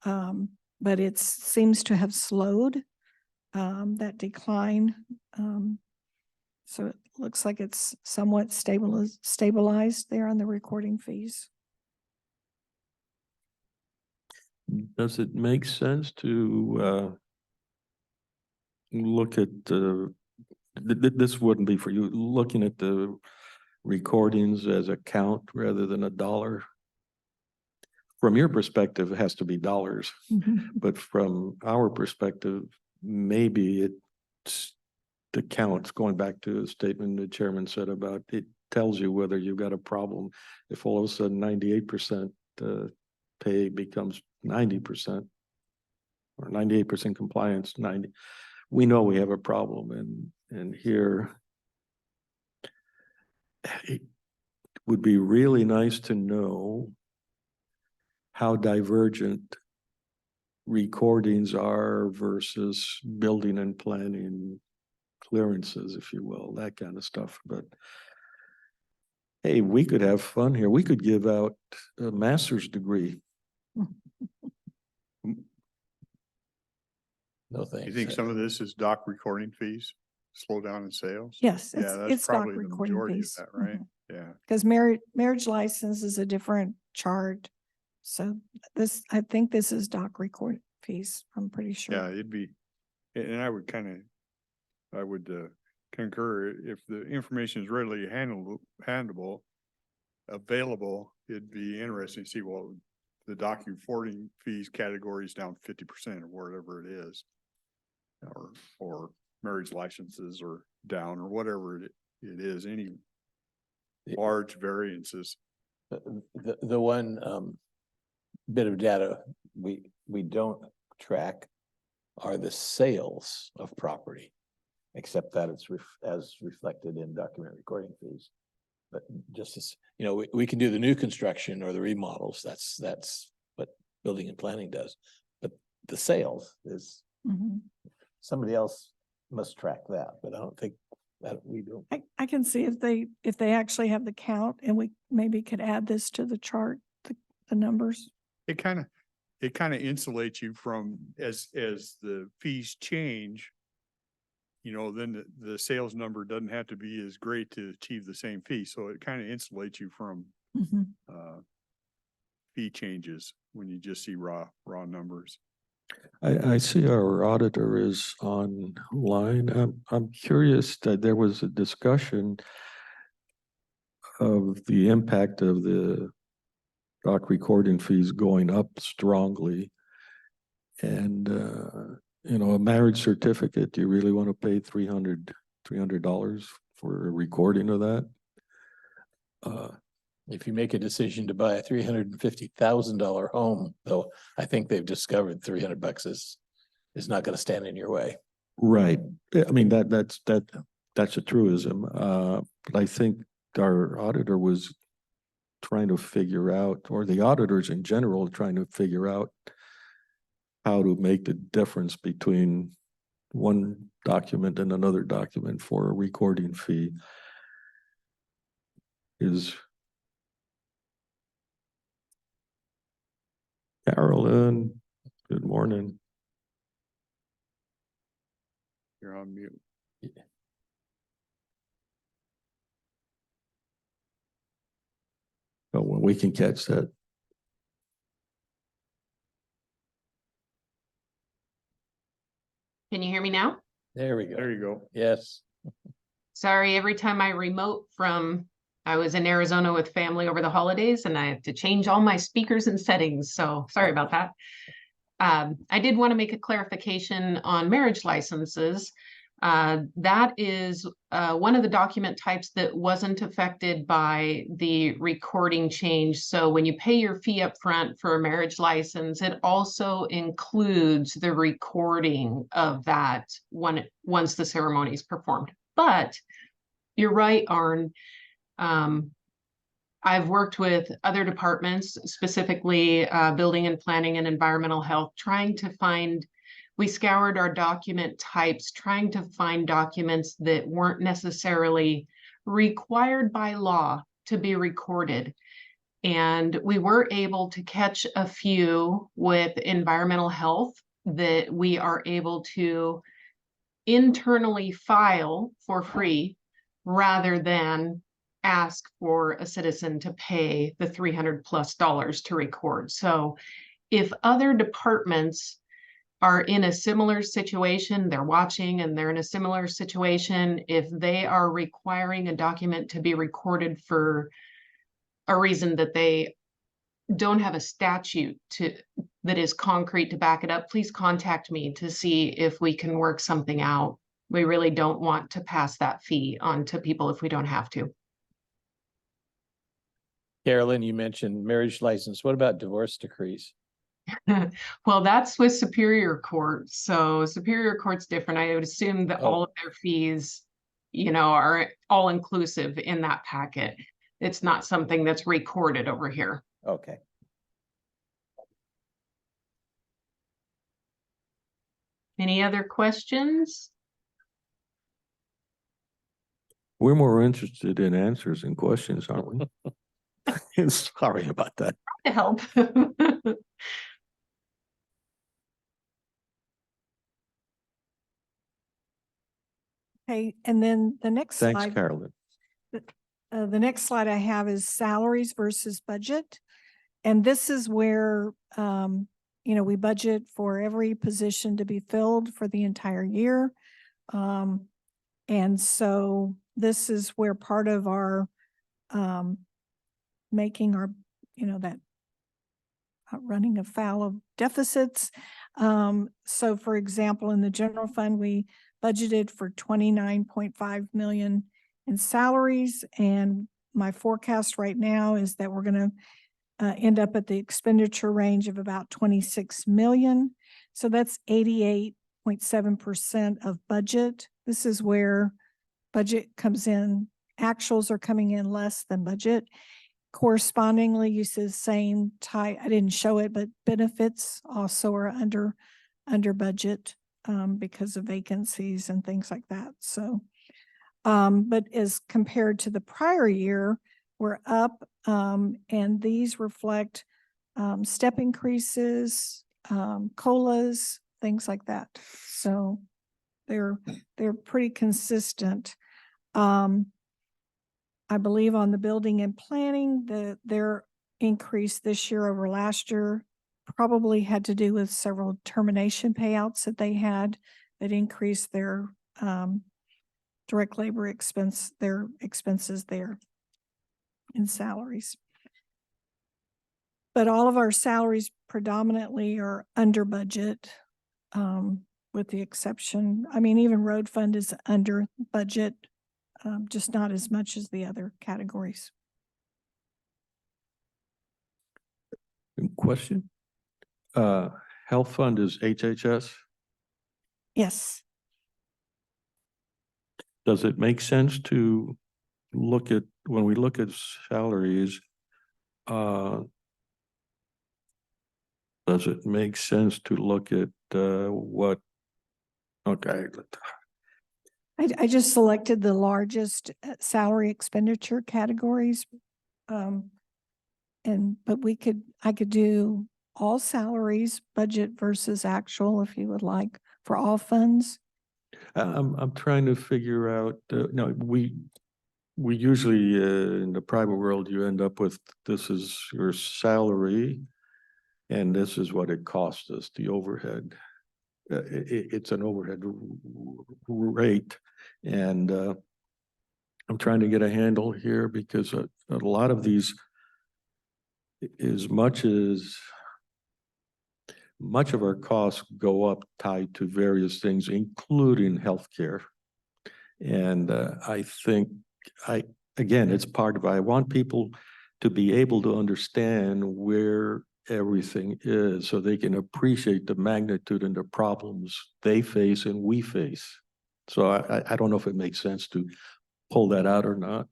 but it seems to have slowed that decline. So it looks like it's somewhat stabilized there on the recording fees. Does it make sense to look at this wouldn't be for you, looking at the recordings as a count rather than a dollar. From your perspective, it has to be dollars, but from our perspective, maybe it's the counts, going back to a statement the chairman said about it tells you whether you've got a problem. If all of a sudden 98% pay becomes 90% or 98% compliance, 90, we know we have a problem. And here it would be really nice to know how divergent recordings are versus building and planning clearances, if you will, that kind of stuff. But hey, we could have fun here. We could give out a master's degree. No thanks. You think some of this is dock recording fees, slow down in sales? Yes, Yeah, that's it's dock probably the recording majority of fees. that, right? Yeah. Because marriage license is a different chart. So this, I think this is dock record fees. I'm pretty sure. Yeah, it'd be, and I would concur, if the information is readily handleable, available, it'd be interesting to see, well, the doc reporting fees categories down 50% or whatever it is. Or marriage licenses are down or whatever it is, any large variances. The one bit of data we don't track are the sales of property, except that it's as reflected in document recording fees. But just as, you know, we can do the new construction or the remodels, that's what building and planning does. But the sales is, Mhm. somebody else must track that, but I don't think that we do. I can see if they actually have the count and we maybe could add this to the chart, the numbers. It kind of insulates you from, as the fees change, you know, then the sales number doesn't have to be as great to achieve the same fee. So it kind of insulates you from Mhm. fee changes when you just see raw numbers. I see our auditor is online. I'm curious that there was a discussion of the impact of the doc recording fees going up strongly. And, you know, a marriage certificate, do you really want to pay $300 for a recording of that? If you make a decision to buy a $350,000 home, though, I think they've discovered $300 is not going to stand in your way. Right. I mean, that's a truism. But I think our auditor was trying to figure out, or the auditors in general, trying to figure out how to make the difference between one document and another document for a recording fee. Is Carolyn, good morning. You're on mute. Oh, well, we can catch that. Can you hear me now? There we go. There you go. Yes. Sorry, every time I remote I was in Arizona with family over the holidays and I have to change all my speakers and settings. So sorry about that. I did want to make a clarification on marriage licenses. That is one of the document types that wasn't affected by the recording change. So when you pay your fee up front for a marriage license, it also includes the recording of that once the ceremony is performed. But you're right, Arn. I've worked with other departments, specifically building and planning and environmental health, we scoured our document types, trying to find documents that weren't necessarily required by law to be recorded. And we were able to catch a few with environmental health that we are able to internally file for free rather than ask for a citizen to pay the $300+ to record. So if other departments are in a similar situation, they're watching and they're in a similar situation, if they are requiring a document to be recorded for a reason that they don't have a statute that is concrete to back it up, please contact me to see if we can work something out. We really don't want to pass that fee on to people if we don't have to. Carolyn, you mentioned marriage license. What about divorce decrees? Well, that's with Superior Court. So Superior Court's different. I would assume that all Oh. of their fees, are all inclusive in that packet. It's not something that's recorded over here. Okay. Any other questions? We're more interested in answers and questions, aren't we? Sorry about that. To help. Okay, and then the next Thanks, slide. Carolyn. The next slide I have is salaries versus budget. And this is where, we budget for every position to be filled for the entire year. And so this is where part of our, making our, that running afoul of deficits. So for example, in the general fund, we budgeted for 29.5 million in salaries. And my forecast right now is that we're going to end up at the expenditure range of about 26 million. So that's 88.7% of budget. This is where budget comes in. Actuals are coming in less than budget. Correspondingly, you see the same type. I didn't show it, but benefits also are under budget because of vacancies and things like that. So, but as compared to the prior year, we're up, and these reflect step increases, COLAs, things like that. So they're pretty consistent. I believe on the building and planning, their increase this year over last year probably had to do with several termination payouts that they had that increased their direct labor expense, their expenses there in salaries. But all of our salaries predominantly are under budget, with the exception, even road fund is under budget, just not as much as the other categories. Question? Health fund is HHS. Yes. Does it make sense to look at, when we look at salaries, does it make sense to look at what? Okay. I just selected the largest salary expenditure categories. But I could do all salaries, budget versus actual, if you would like, for all funds. I'm trying to figure out, no, we usually, in the private world, you end up with, this is your salary and this is what it costs us, the overhead. It's an overhead rate. And I'm trying to get a handle here because a lot of these, much of our costs go up tied to various things, including healthcare. And I think again, it's part of, I want people to be able to understand where everything is so they can appreciate the magnitude and the problems they face and we face. So I don't know if it makes sense to pull that out or not.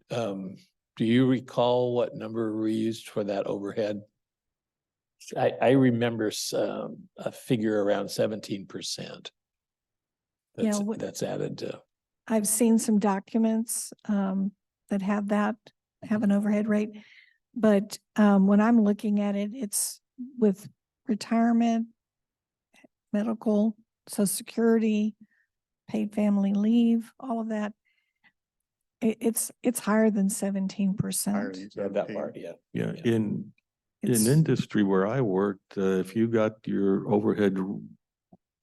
Do you recall what number we used for that overhead? I remember a figure around 17%. Yeah, That's added to. I've seen some documents that have an overhead rate. But when I'm looking at it, it's with retirement, medical, Social Security, paid family leave, all of that. It's higher than 17%. Yeah, that part, yeah. Yeah, Yeah. In It's, industry where I worked, if you got your overhead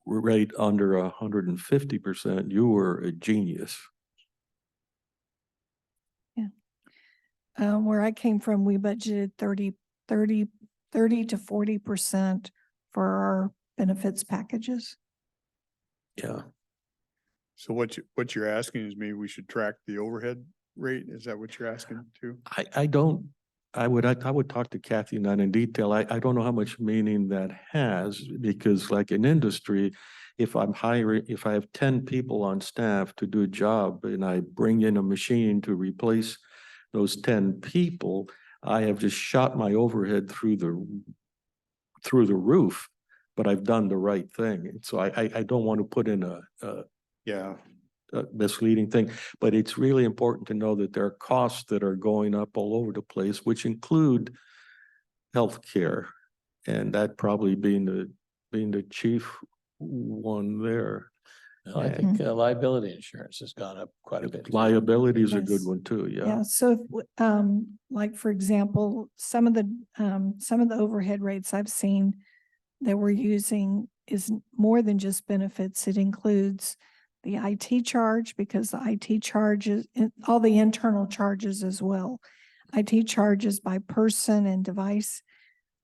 rate under 150%, you were a genius. where I came from, we budgeted 30 to 40% for our benefits packages. Yeah. So what you're asking is maybe we should track the overhead rate? Is that what you're asking too? I don't, I would talk to Kathy on that in detail. I don't know how much meaning that has, because like in industry, if I'm hiring, if I have 10 people on staff to do a job and I bring in a machine to replace those 10 people, I have just shot my overhead through the roof, but I've done the right thing. And so I don't want to put in Yeah, a misleading thing, but it's really important to know that there are costs that are going up all over the place, which include healthcare, and that probably being the chief one there. No, I think liability insurance has gone up quite a bit. Liability is a good Yes. one too, Yeah, yeah. so if like, for example, some of the overhead rates I've seen that we're using is more than just benefits. It includes the IT charge, because the IT charges, all the internal charges as well. IT charges by person and device.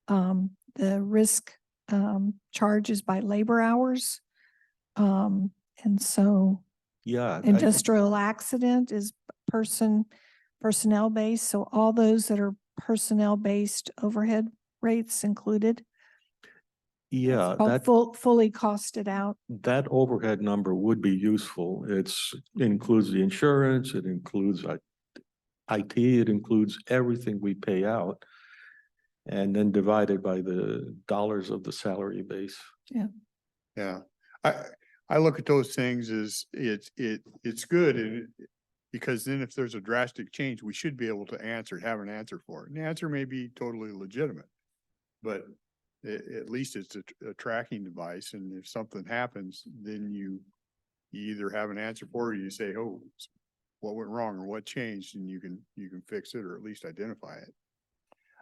The risk charges by labor hours. And so Yeah. industrial accident is personnel based. So all those that are personnel based overhead rates included. Yeah, All that, fully costed out. that overhead number would be useful. It includes the insurance, it includes IT, it includes everything we pay out. And then divided by the dollars of the salary base. yeah. I look at those things as it's good and because then if there's a drastic change, we should be able to have an answer for it. And the answer may be totally legitimate. But at least it's a tracking device. And if something happens, then you either have an answer for it, or you say, oh, what went wrong or what changed, and you can fix it or at least identify it.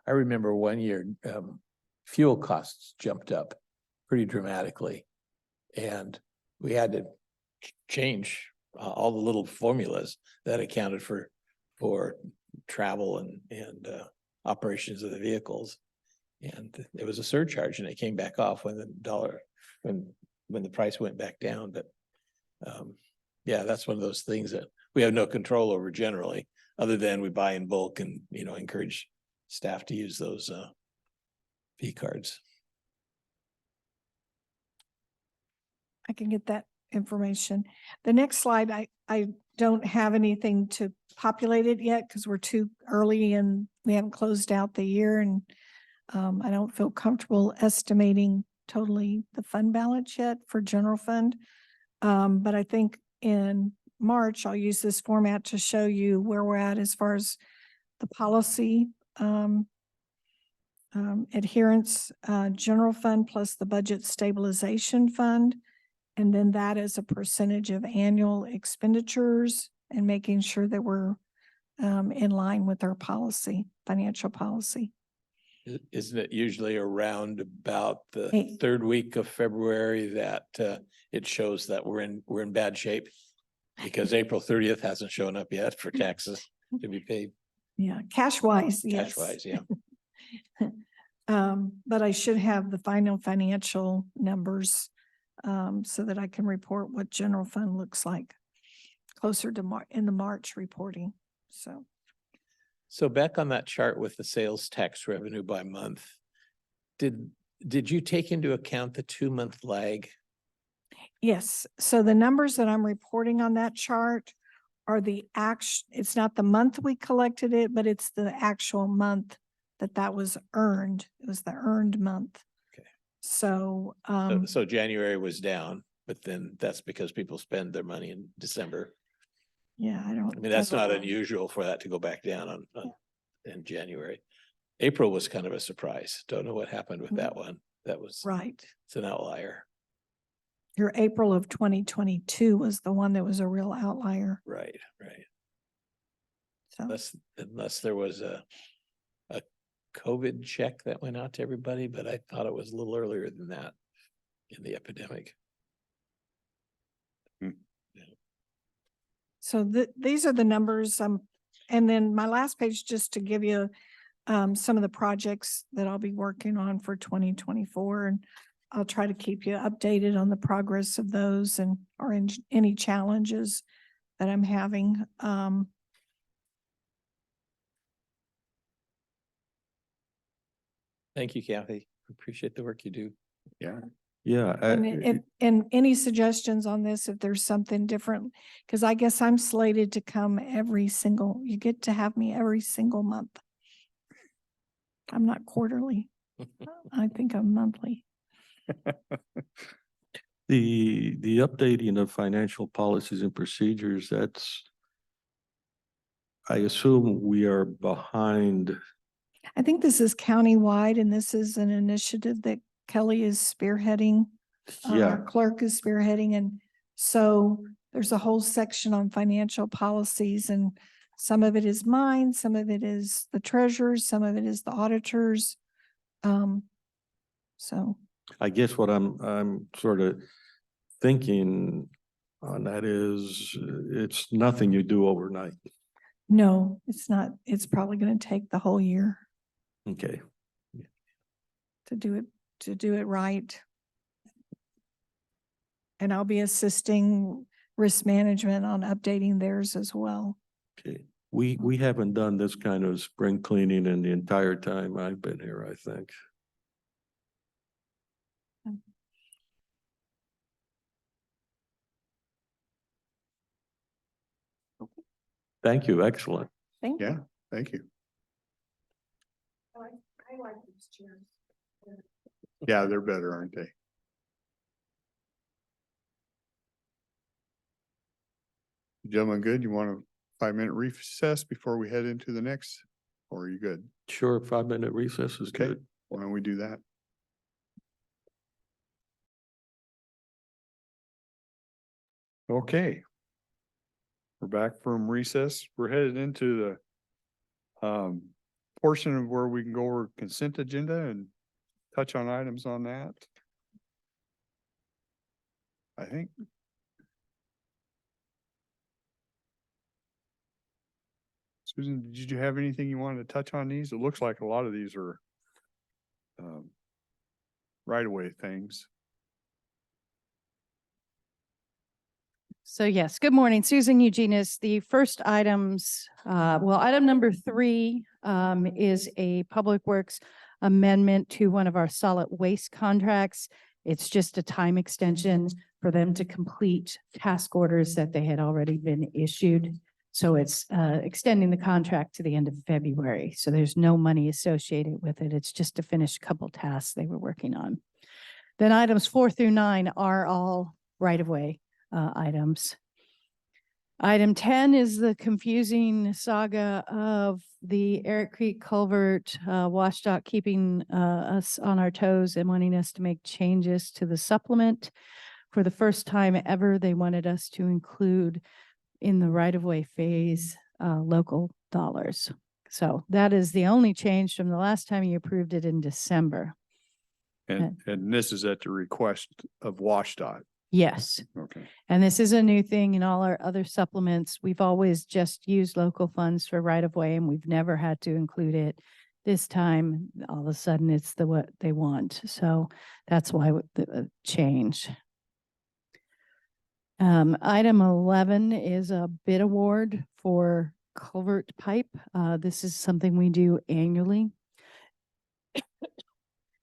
I remember one year, fuel costs jumped up pretty dramatically. And we had to change all the little formulas that accounted for travel and operations of the vehicles. And there was a surcharge and it came back off when when the price went back down. But yeah, that's one of those things that we have no control over generally, other than we buy in bulk and, encourage staff to use those P cards. I can get that information. The next slide, I don't have anything to populate it yet because we're too early and we haven't closed out the year, and I don't feel comfortable estimating totally the fund balance yet for general fund. But I think in March, I'll use this format to show you where we're at as far as the policy adherence, general fund plus the budget stabilization fund. And then that is a percentage of annual expenditures and making sure that we're in line with our policy, financial policy. Isn't it usually around about the Hey. third week of February that it shows that we're in bad shape? Because April 30th hasn't shown up yet for taxes to be paid. Yeah, cash wise, yes. Cash wise, yeah. But I should have the final financial numbers so that I can report what general fund looks like closer to in the March reporting. So back on that chart with the sales tax revenue by month, did you take into account the 2-month lag? Yes, so the numbers that I'm reporting on that chart are the it's not the month we collected it, but it's the actual month that was earned. It was the earned month. Okay. So, So January was down, but then that's because people spend their money in December. yeah, I don't. I mean, that's I don't not know. unusual for that to go back down in January. April was kind of a surprise. Don't know what happened with that one. That was, Right. it's an outlier. Your April of 2022 was the one that was a real outlier. Right. So, Unless there was a COVID check that went out to everybody, but I thought it was a little earlier than that in the epidemic. So these are the numbers, and then my last page, just to give you some of the projects that I'll be working on for 2024, and I'll try to keep you updated on the progress of those and or in any challenges that I'm having. Thank you, Kathy. Appreciate the work you do. Yeah. Yeah. And any suggestions on this, if there's something different, because I guess I'm slated to come you get to have me every single month. I'm not quarterly. I think I'm monthly. The updating of financial policies and procedures, I assume we are behind. I think this is countywide, and this is an initiative that Kelly is spearheading. Yeah, Our clerk is spearheading, and so there's a whole section on financial policies, and some of it is mine, some of it is the treasurer's, some of it is the auditor's. So I guess what I'm sort of thinking on that is it's nothing you do overnight. no, it's not. It's probably going to take the whole year Okay. to do it right. And I'll be assisting risk management on updating theirs as well. Okay. We haven't done this kind of spring cleaning in the entire time I've been here, I think. Thank you. Excellent. Thank you. Yeah, thank you. I like these chairs. Yeah, they're better, aren't they? Gentlemen, good? You want a 5-minute recess before we head into the next? Or are you good? Sure, 5-minute recess is Okay. good. Why don't we do that? Okay. We're back from recess. We're headed into the portion of where we can go over consent agenda and touch on items on that. I think. Susan, did you have anything you wanted to touch on these? It looks like a lot of these are right-of-way things. So yes, good morning, Susan Eugenius. The first items, item number 3 is a Public Works amendment to one of our solid waste contracts. It's just a time extension for them to complete task orders that they had already been issued. So it's extending the contract to the end of February. So there's no money associated with it. It's just to finish a couple tasks they were working on. Then items 4 through 9 are all right-of-way items. Item 10 is the confusing saga of the Eric Creek culvert, WashDOT keeping us on our toes and wanting us to make changes to the supplement. For the first time ever, they wanted us to include in the right-of-way phase local dollars. So that is the only change from the last time you approved it in December. And this is at the request of WashDOT. Yes. Okay. And this is a new thing in all our other supplements. We've always just used local funds for right of way and we've never had to include it. This time, all of a sudden, it's what they want. So that's why the change. Item 11 is a bid award for culvert pipe. This is something we do annually.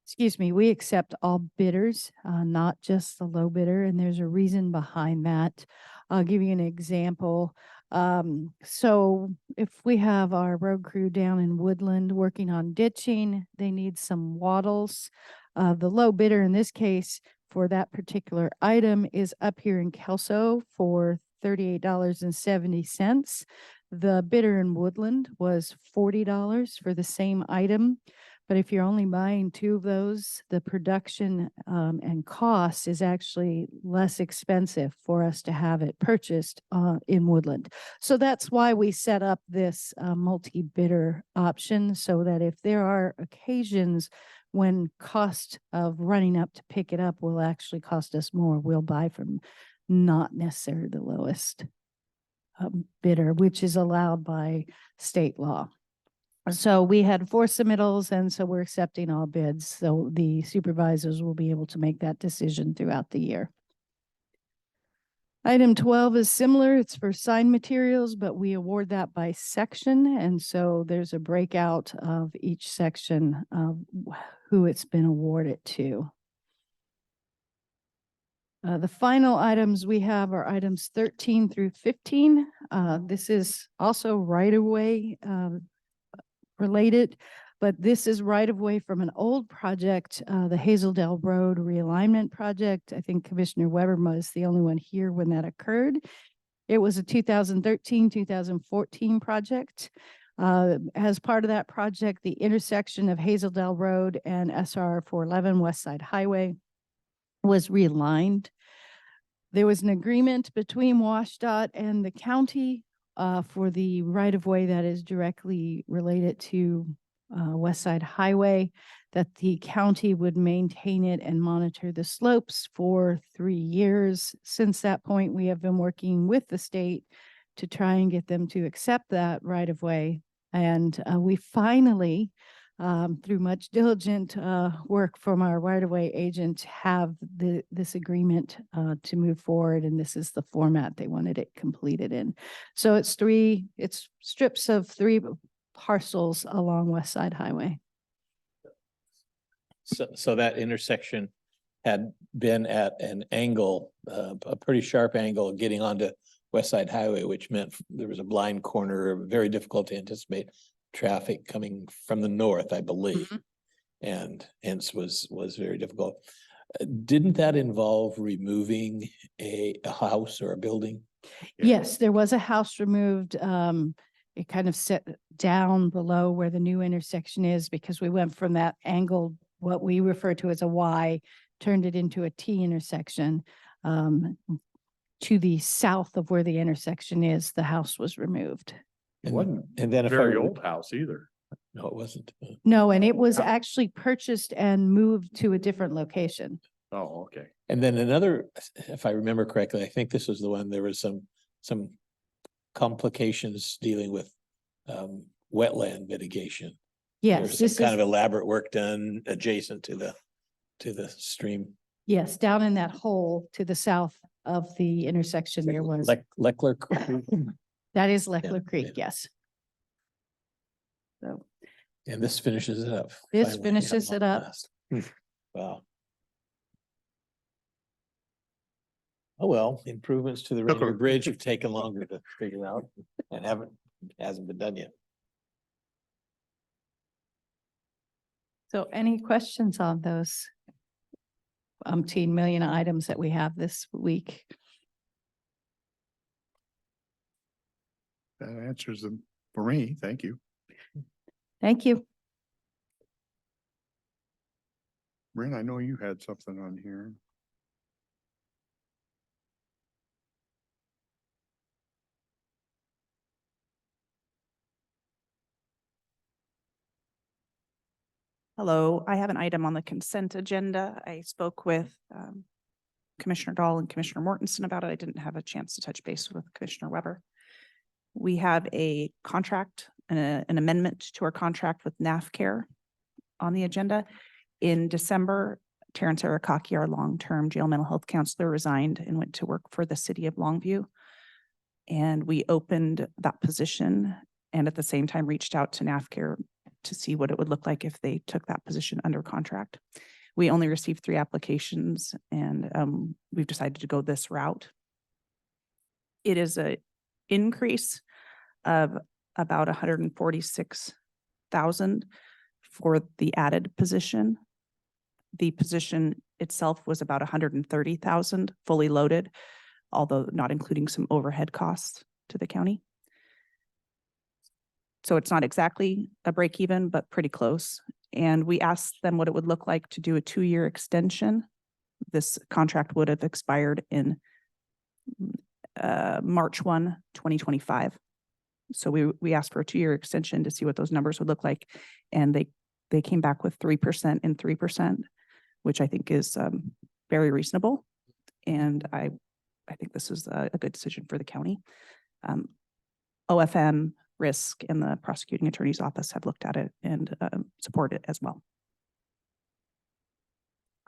Excuse me, we accept all bidders, not just the low bidder, and there's a reason behind that. I'll give you an example. So if we have our road crew down in Woodland working on ditching, they need some wattles. The low bidder in this case for that particular item is up here in Kelso for $38.70. The bidder in Woodland was $40 for the same item. But if you're only buying 2 of those, the production and cost is actually less expensive for us to have it purchased in Woodland. So that's why we set up this multi-bidder option, so that if there are occasions when cost of running up to pick it up will actually cost us more, we'll buy from not necessarily the lowest bidder, which is allowed by state law. So we had 4 submittals, and so we're accepting all bids. So the supervisors will be able to make that decision throughout the year. Item 12 is similar. It's for sign materials, but we award that by section. And so there's a breakout of each section of who it's been awarded to. The final items we have are items 13 through 15. This is also right-of-way related, but this is right of way from an old project, the Hazeldale Road realignment project. I think Commissioner Weber was the only one here when that occurred. It was a 2013, 2014 project. As part of that project, the intersection of Hazeldale Road and SR 411 West Side Highway was realigned. There was an agreement between WashDOT and the county for the right-of-way that is directly related to West Side Highway, that the county would maintain it and monitor the slopes for 3 years. Since that point, we have been working with the state to try and get them to accept that right-of-way. And we finally, through much diligent work from our right-of-way agent, have this agreement to move forward, and this is the format they wanted it completed in. So it's strips of 3 parcels along West Side Highway. So that intersection had been at an angle, a pretty sharp angle getting onto West Side Highway, which meant there was a blind corner, very difficult to anticipate traffic coming from the north, I believe. And hence was very difficult. Didn't that involve removing a house or a building? Yes, there was a house removed. It kind of set down below where the new intersection is, because we went from that angle, what we refer to as a Y, turned it into a T intersection. To the south of where the intersection is, the house was removed. It wasn't And then if I very re- old house either. No, it wasn't. No, and it was actually purchased and moved to a different location. Oh, okay. And then another, if I remember correctly, I think this was the one, there was some complications dealing with wetland mitigation. There Yes, was some this kind of is, elaborate work done adjacent to the stream. yes, down in that hole to the south of the intersection there was, Leckler Creek. that is Leckler yeah. Creek, yes. So And this finishes it up. This finally, finishes at it up. last. Wow. Oh, well, improvements to the Rainier Bridge have taken longer to figure out and hasn't been done yet. So any questions on those umpteen million items that we have this week? That answers them for me. Thank you. Thank you. Bryn, I know you had something on here. Hello, I have an item on the consent agenda. I spoke with Commissioner Dahl and Commissioner Mortensen about it. I didn't have a chance to touch base with Commissioner Weber. We have a contract, an amendment to our contract with NAFCare on the agenda. In December, Terrence Arakaki, our long-term jail mental health counselor, resigned and went to work for the city of Longview. And we opened that position and at the same time reached out to NAFCare to see what it would look like if they took that position under contract. We only received 3 applications, and we've decided to go this route. It is a increase of about 146,000 for the added position. The position itself was about 130,000 fully loaded, although not including some overhead costs to the county. So it's not exactly a break even, but pretty close. And we asked them what it would look like to do a 2-year extension. This contract would have expired in March 1, 2025. So we asked for a 2-year extension to see what those numbers would look like. And they came back with 3% and 3%, which I think is very reasonable. And I think this is a good decision for the county. OFM, Risk, and the prosecuting attorney's office have looked at it and support it as well.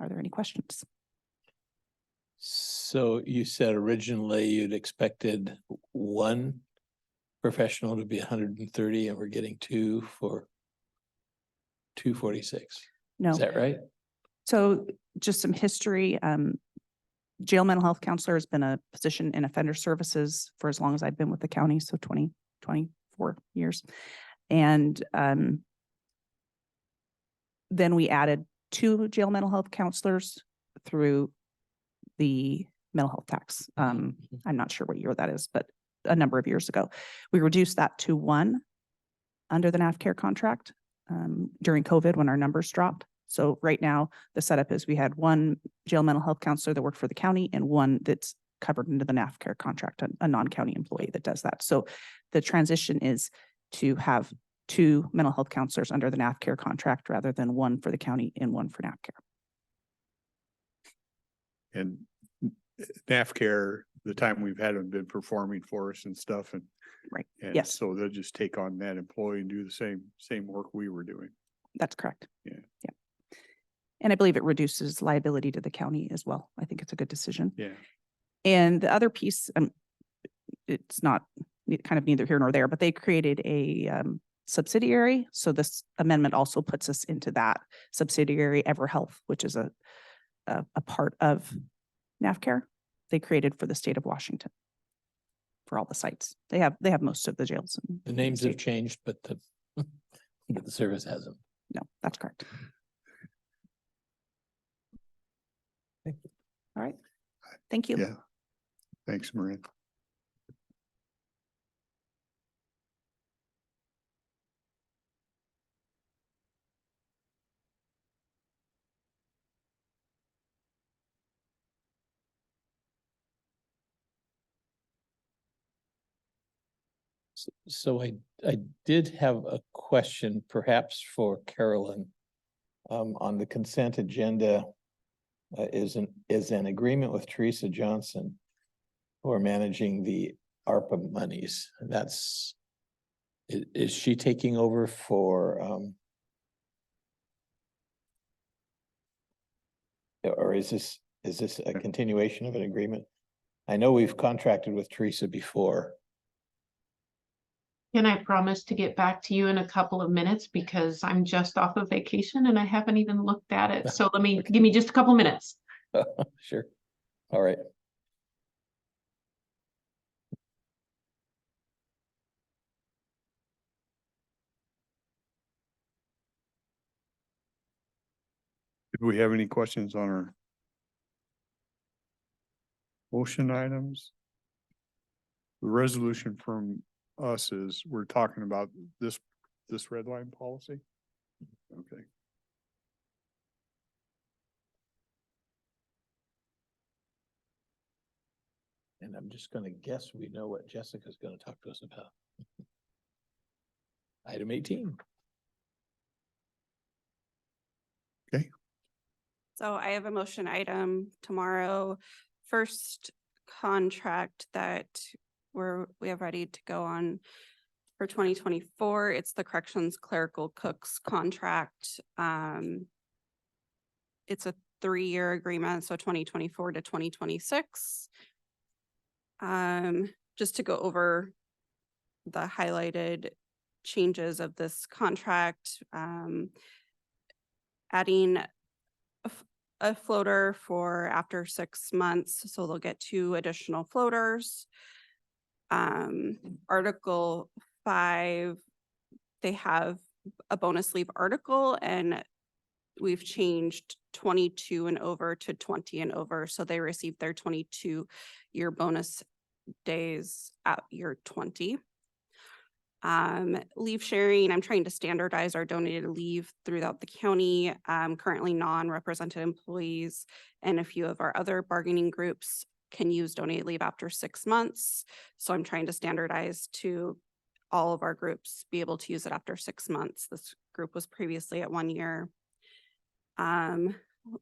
Are there any questions? So you said originally you'd expected one professional to be 130 and we're getting 2 for 246. No. Is that right? So just some history. Jail mental health counselor has been a position in offender services for as long as I've been with the county, so 24 years. And then we added 2 jail mental health counselors through the mental health tax. I'm not sure what year that is, but a number of years ago. We reduced that to 1 under the NAFCARE contract during COVID when our numbers dropped. So right now, the setup is we had 1 jail mental health counselor that worked for the county and 1 that's covered into the NAFCARE contract, a non-county employee that does that. So the transition is to have 2 mental health counselors under the NAFCARE contract rather than 1 for the county and 1 for NAFCARE. And NAFCARE, the time we've had them been performing for us and stuff and. Right. And Yes. so they'll just take on that employee and do the same work we were doing. That's correct. Yeah. Yeah. And I believe it reduces liability to the county as well. I think it's a good decision. Yeah. And the other piece, it's not kind of neither here nor there, but they created a subsidiary. So this amendment also puts us into that subsidiary, EverHealth, which is a part of NAFCARE. They created for the state of Washington for all the sites. They have most of the jails. The names have state. changed, but the service hasn't. No, that's correct. All right. Thank you. Yeah. Thanks, Maria. So I did have a question perhaps for Carolyn. On the consent agenda is an agreement with Teresa Johnson who are managing the ARPA monies. And that's, is she taking over for or is this a continuation of an agreement? I know we've contracted with Teresa before. Can I promise to get back to you in a couple of minutes because I'm just off of vacation and I haven't even looked at it. So give me just a couple minutes. Sure. All right. Did we have any questions on our motion items? The resolution from us is we're talking about this red line policy. Okay. And I'm just gonna guess we know what Jessica's gonna talk to us about. Item 18. So I have a motion item tomorrow. First contract that we have ready to go on for 2024. It's the Corrections Clerical Cooks contract. It's a 3-year agreement, so 2024 to 2026. Just to go over the highlighted changes of this contract, adding a floater for after 6 months, so they'll get 2 additional floaters. Article 5, they have a bonus leave article and we've changed 22 and over to 20 and over. So they receive their 22-year bonus days at year 20. Leave sharing, I'm trying to standardize our donated leave throughout the county. Currently non-represented employees and a few of our other bargaining groups can use donated leave after 6 months. So I'm trying to standardize to all of our groups be able to use it after 6 months. This group was previously at 1 year.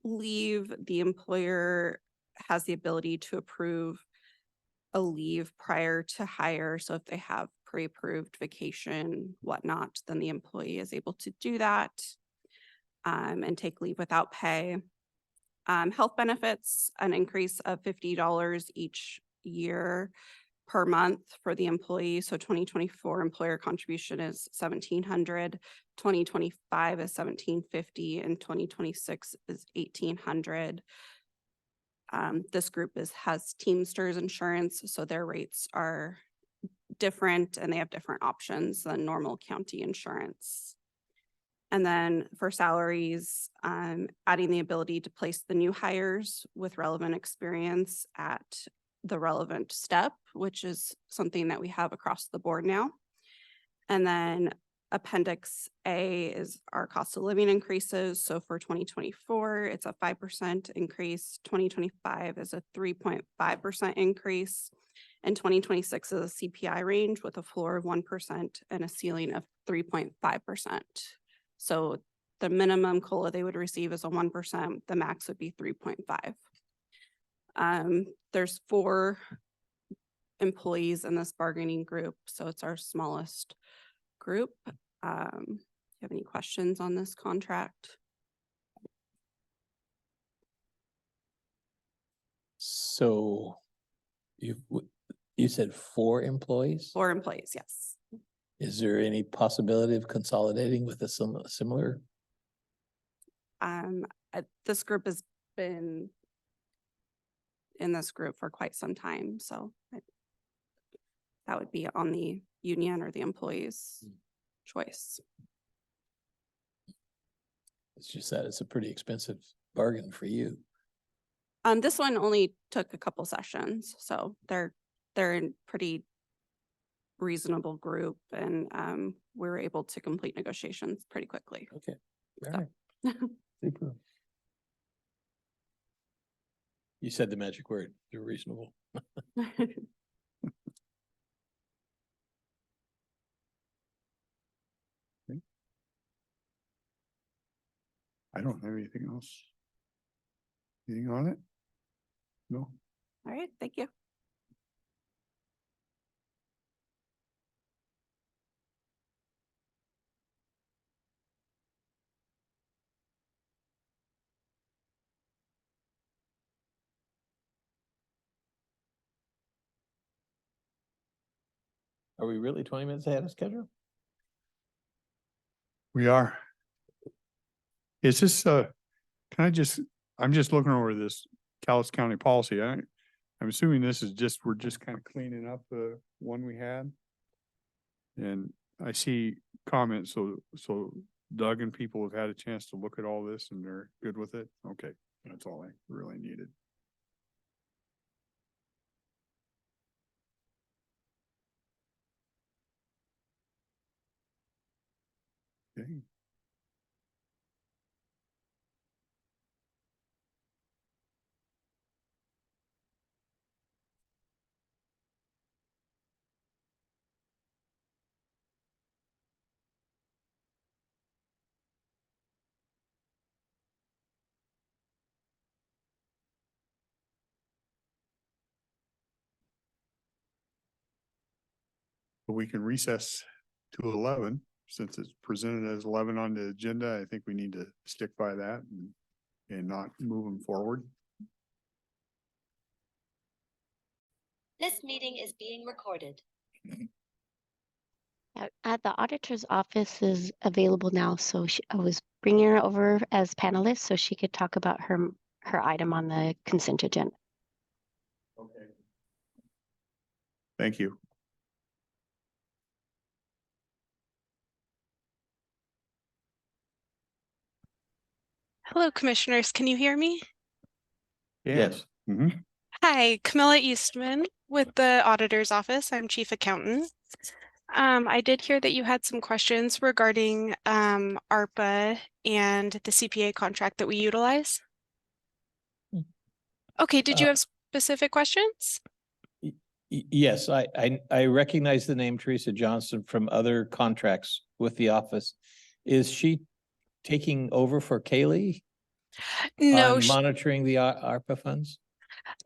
Leave, the employer has the ability to approve a leave prior to hire. So if they have pre-approved vacation, whatnot, then the employee is able to do that and take leave without pay. Health benefits, an increase of $50 each year per month for the employee. So 2024 employer contribution is $1,700, 2025 is $1,750, and 2026 is $1,800. This group has Teamsters insurance, so their rates are different and they have different options than normal county insurance. And then for salaries, adding the ability to place the new hires with relevant experience at the relevant step, which is something that we have across the board now. And then Appendix A is our cost of living increases. So for 2024, it's a 5% increase. 2025 is a 3.5% increase. And 2026 is a CPI range with a floor of 1% and a ceiling of 3.5%. So the minimum COLA they would receive is a 1%. The max would be 3.5. There's 4 employees in this bargaining group, so it's our smallest group. Do you have any questions on this contract? So you said 4 employees? 4 employees, yes. Is there any possibility of consolidating with a similar? This group has been in this group for quite some time, so that would be on the union or the employee's choice. It's just that it's a pretty expensive bargain for you. This one only took a couple sessions, so they're a pretty reasonable group, and we were able to complete negotiations pretty quickly. Okay. All So. right. Super. You said the magic word, you're reasonable. I don't have anything else. Anything on it? No. All right, thank you. Are we really 20 minutes ahead of schedule? We are. Is this, can I just, I'm just looking over this Calais County policy. I'm assuming this is just, we're just kind of cleaning up the one we had. And I see comments, so Doug and people have had a chance to look at all this and they're good with it. Okay, that's all I really needed. Okay. But we can recess to 11, since it's presented as 11 on the agenda. I think we need to stick by that and not move them forward. This meeting is being recorded. The auditor's office is available now, so I was bringing her over as panelist so she could talk about her item on the consent agenda. Okay. Thank you. Hello, commissioners. Can you hear me? Yes. Hi, Camilla Eastman with the auditor's office. I'm chief accountant. I did hear that you had some questions regarding ARPA and the CPA contract that we utilize. Hmm. Okay, did you Uh, have specific questions? Yes, I recognize the name Teresa Johnson from other contracts with the office. Is she taking over for Kaylee No, on monitoring the ARPA funds?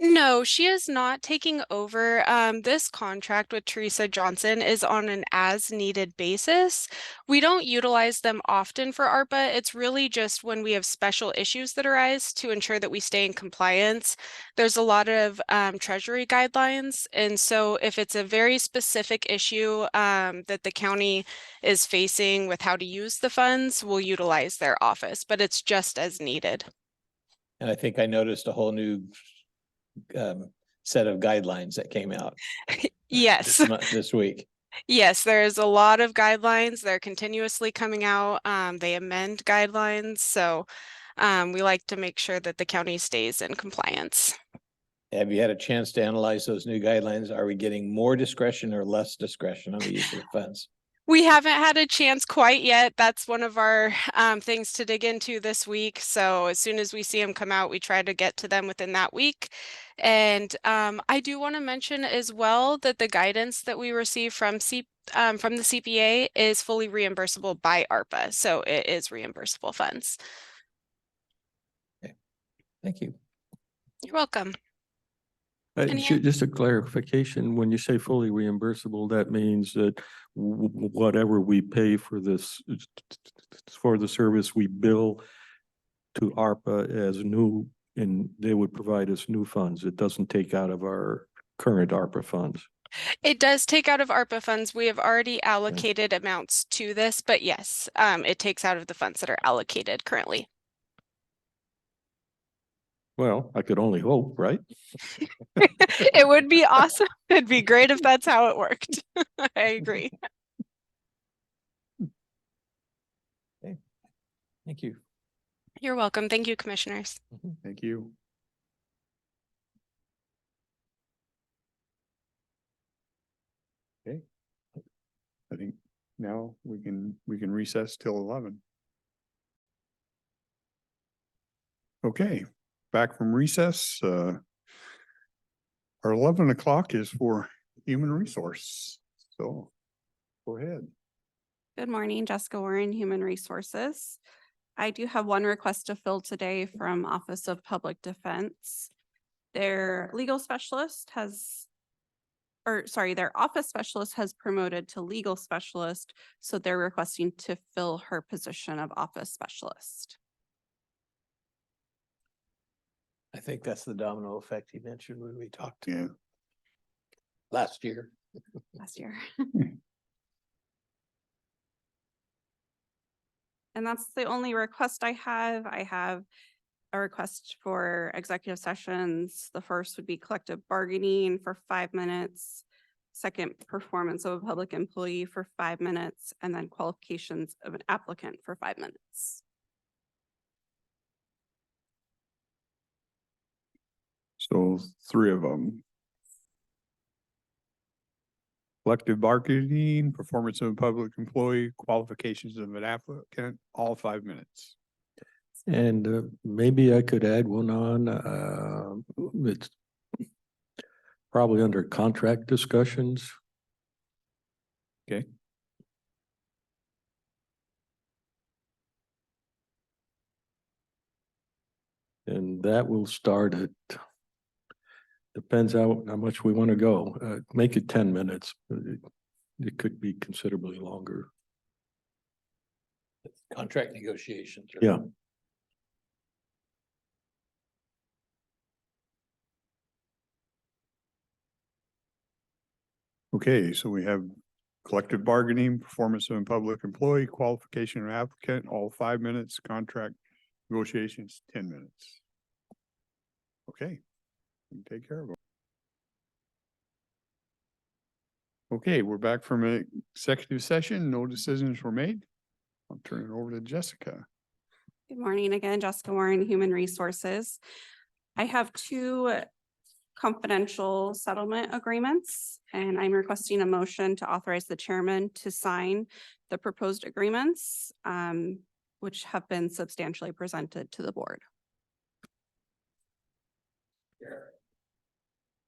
no, she is not taking over. This contract with Teresa Johnson is on an as-needed basis. We don't utilize them often for ARPA. It's really just when we have special issues that arise to ensure that we stay in compliance. There's a lot of Treasury guidelines, and so if it's a very specific issue that the county is facing with how to use the funds, we'll utilize their office, but it's just as needed. And I think I noticed a whole new set of guidelines that came out Yes. this week. Yes, there's a lot of guidelines. They're continuously coming out. They amend guidelines. So we like to make sure that the county stays in compliance. Have you had a chance to analyze those new guidelines? Are we getting more discretion or less discretion on the use of the funds? We haven't had a chance quite yet. That's one of our things to dig into this week. So as soon as we see them come out, we try to get to them within that week. And I do want to mention as well that the guidance that we receive from the CPA is fully reimbursable by ARPA. So it is reimbursable funds. Okay. Thank you. You're welcome. Any Just a clarification, when you say fully reimbursable, that means that whatever we pay for this, for the service, we bill to ARPA as new, and they would provide us new funds. It doesn't take out of our current ARPA funds. It does take out of ARPA funds. We have already allocated amounts to this, but yes, it takes out of the funds that are allocated currently. Well, I could only hope, right? It would be awesome. It'd be great if that's how it worked. I agree. Okay. Thank you. You're welcome. Thank you, commissioners. Thank you. Okay. I think now we can recess till 11. Okay, back from recess. Our 11 o'clock is for human resource. So go ahead. Good morning, Jessica Warren, Human Resources. I do have one request to fill today from Office of Public Defense. Their legal specialist has, their office specialist has promoted to legal specialist, so they're requesting to fill her position of office specialist. I think that's the domino effect he mentioned when we talked Yeah. last year. Last year. And that's the only request I have. I have a request for executive sessions. The first would be collective bargaining for 5 minutes. Second, performance of a public employee for 5 minutes, and then qualifications of an applicant for 5 minutes. So 3 of them. Collective bargaining, performance of a public employee, qualifications of an applicant, all 5 minutes. And maybe I could add one on, it's probably under contract discussions. Okay. And that will start at, depends how much we want to go. Make it 10 minutes. It could be considerably longer. Contract negotiations. Yeah. Okay, so we have collective bargaining, performance of a public employee, qualification of applicant, all 5 minutes, contract negotiations, 10 minutes. Okay, we can take care of it. Okay, we're back from an executive session. No decisions were made. I'll turn it over to Jessica. Good morning again, Jessica Warren, Human Resources. I have 2 confidential settlement agreements. And I'm requesting a motion to authorize the chairman to sign the proposed agreements, which have been substantially presented to the board.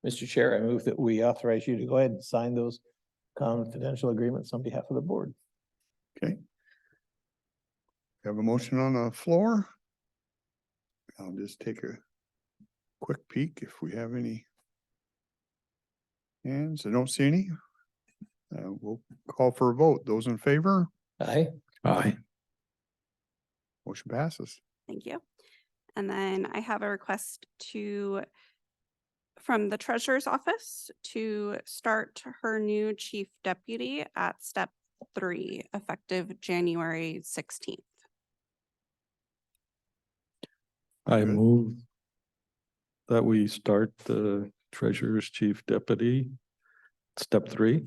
Mr. Chair, I move that we authorize you to go ahead and sign those confidential agreements on behalf of the board. Okay. Have a motion on the floor. I'll just take a quick peek if we have any hands. I don't see any. We'll call for a vote. Those in favor, Aye. Aye. motion passes. Thank you. And then I have a request from the treasurer's office to start her new chief deputy at step 3, effective January 16th. I Good. move that we start the treasurer's chief deputy, step 3.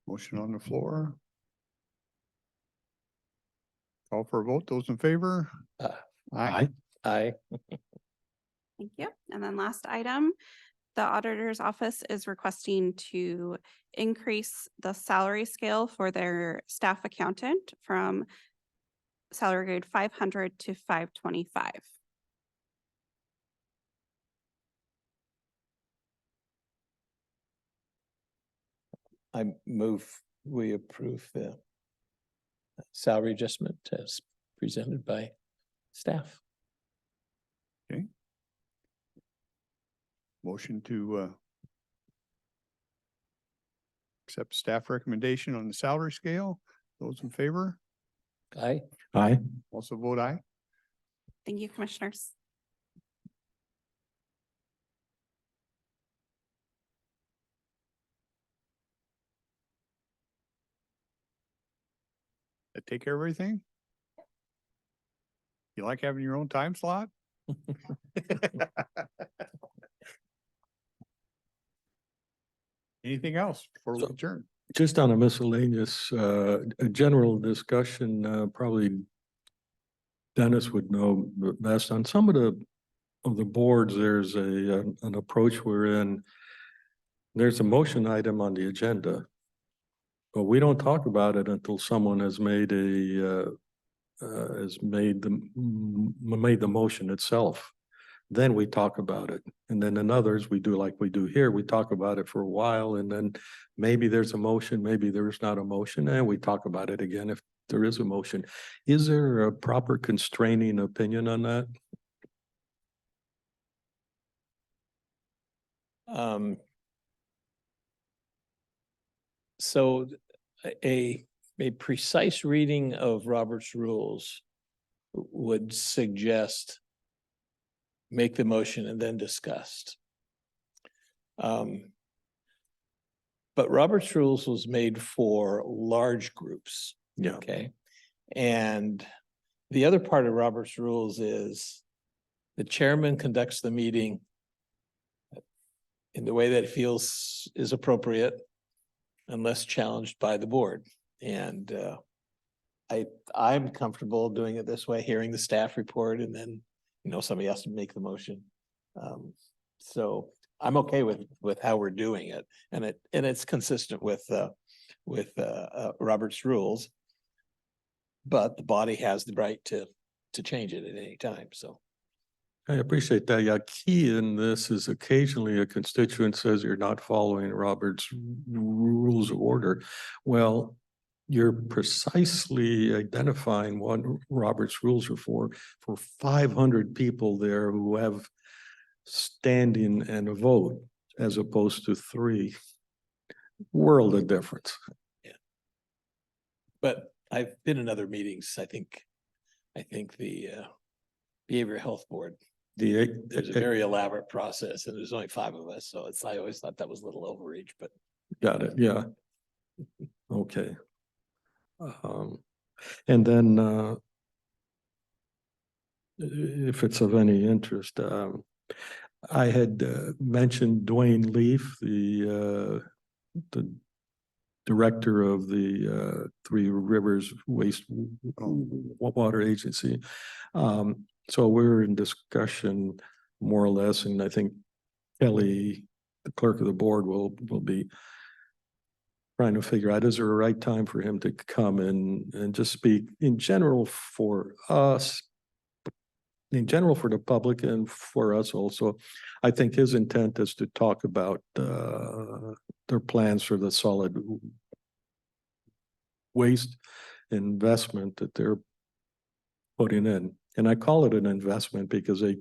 Motion on the floor. Call for a vote. Those in favor? Aye. Aye. Thank you. And then last item, the auditor's office is requesting to increase the salary scale for their staff accountant from salary grade 500 to 525. I move we approve the salary adjustment as presented by staff. Motion to accept staff recommendation on the salary scale. Those in favor, Aye. Aye. also vote aye. Thank you, commissioners. That take care of everything? You like having your own time slot? Anything else before we So- adjourn? Just on a miscellaneous, a general discussion, probably Dennis would know best on some of the boards, there's an approach wherein there's a motion item on the agenda, but we don't talk about it until someone has made the motion itself. Then we talk about it. And then in others, we do like we do here, we talk about it for a while and then maybe there's a motion, maybe there's not a motion, and we talk about it again if there is a motion. Is there a proper constraining opinion on that? So a precise reading of Robert's rules would suggest make the motion and then discussed. But Robert's rules was made for large groups. Yeah. Okay. And the other part of Robert's rules is the chairman conducts the meeting in the way that it feels is appropriate unless challenged by the board. And I'm comfortable doing it this way, hearing the staff report and then, somebody has to make the motion. So I'm okay with how we're doing it, and it's consistent with Robert's rules. But the body has the right to change it at any time, so. I appreciate that. Yeah, key in this is occasionally a constituent says you're not following Robert's rules of order. Well, you're precisely identifying what Robert's rules are for 500 people there who have standing and a vote as opposed to 3. World of difference. Yeah. But I've been in other meetings. I think the Behavioral Health Board, there's a very elaborate process and there's only 5 of us. So I always thought that was a little overreach, but. Got it, yeah. Okay. And then if it's of any interest, I had mentioned Dwayne Leaf, the director of the Three Rivers Waste Water Agency. So we're in discussion more or less, and I think Kelly, the clerk of the board, will be trying to figure out, is there a right time for him to come and just speak in general for us, in general for the public and for us also. I think his intent is to talk about their plans for the solid waste investment that they're putting in. And I call it an investment because they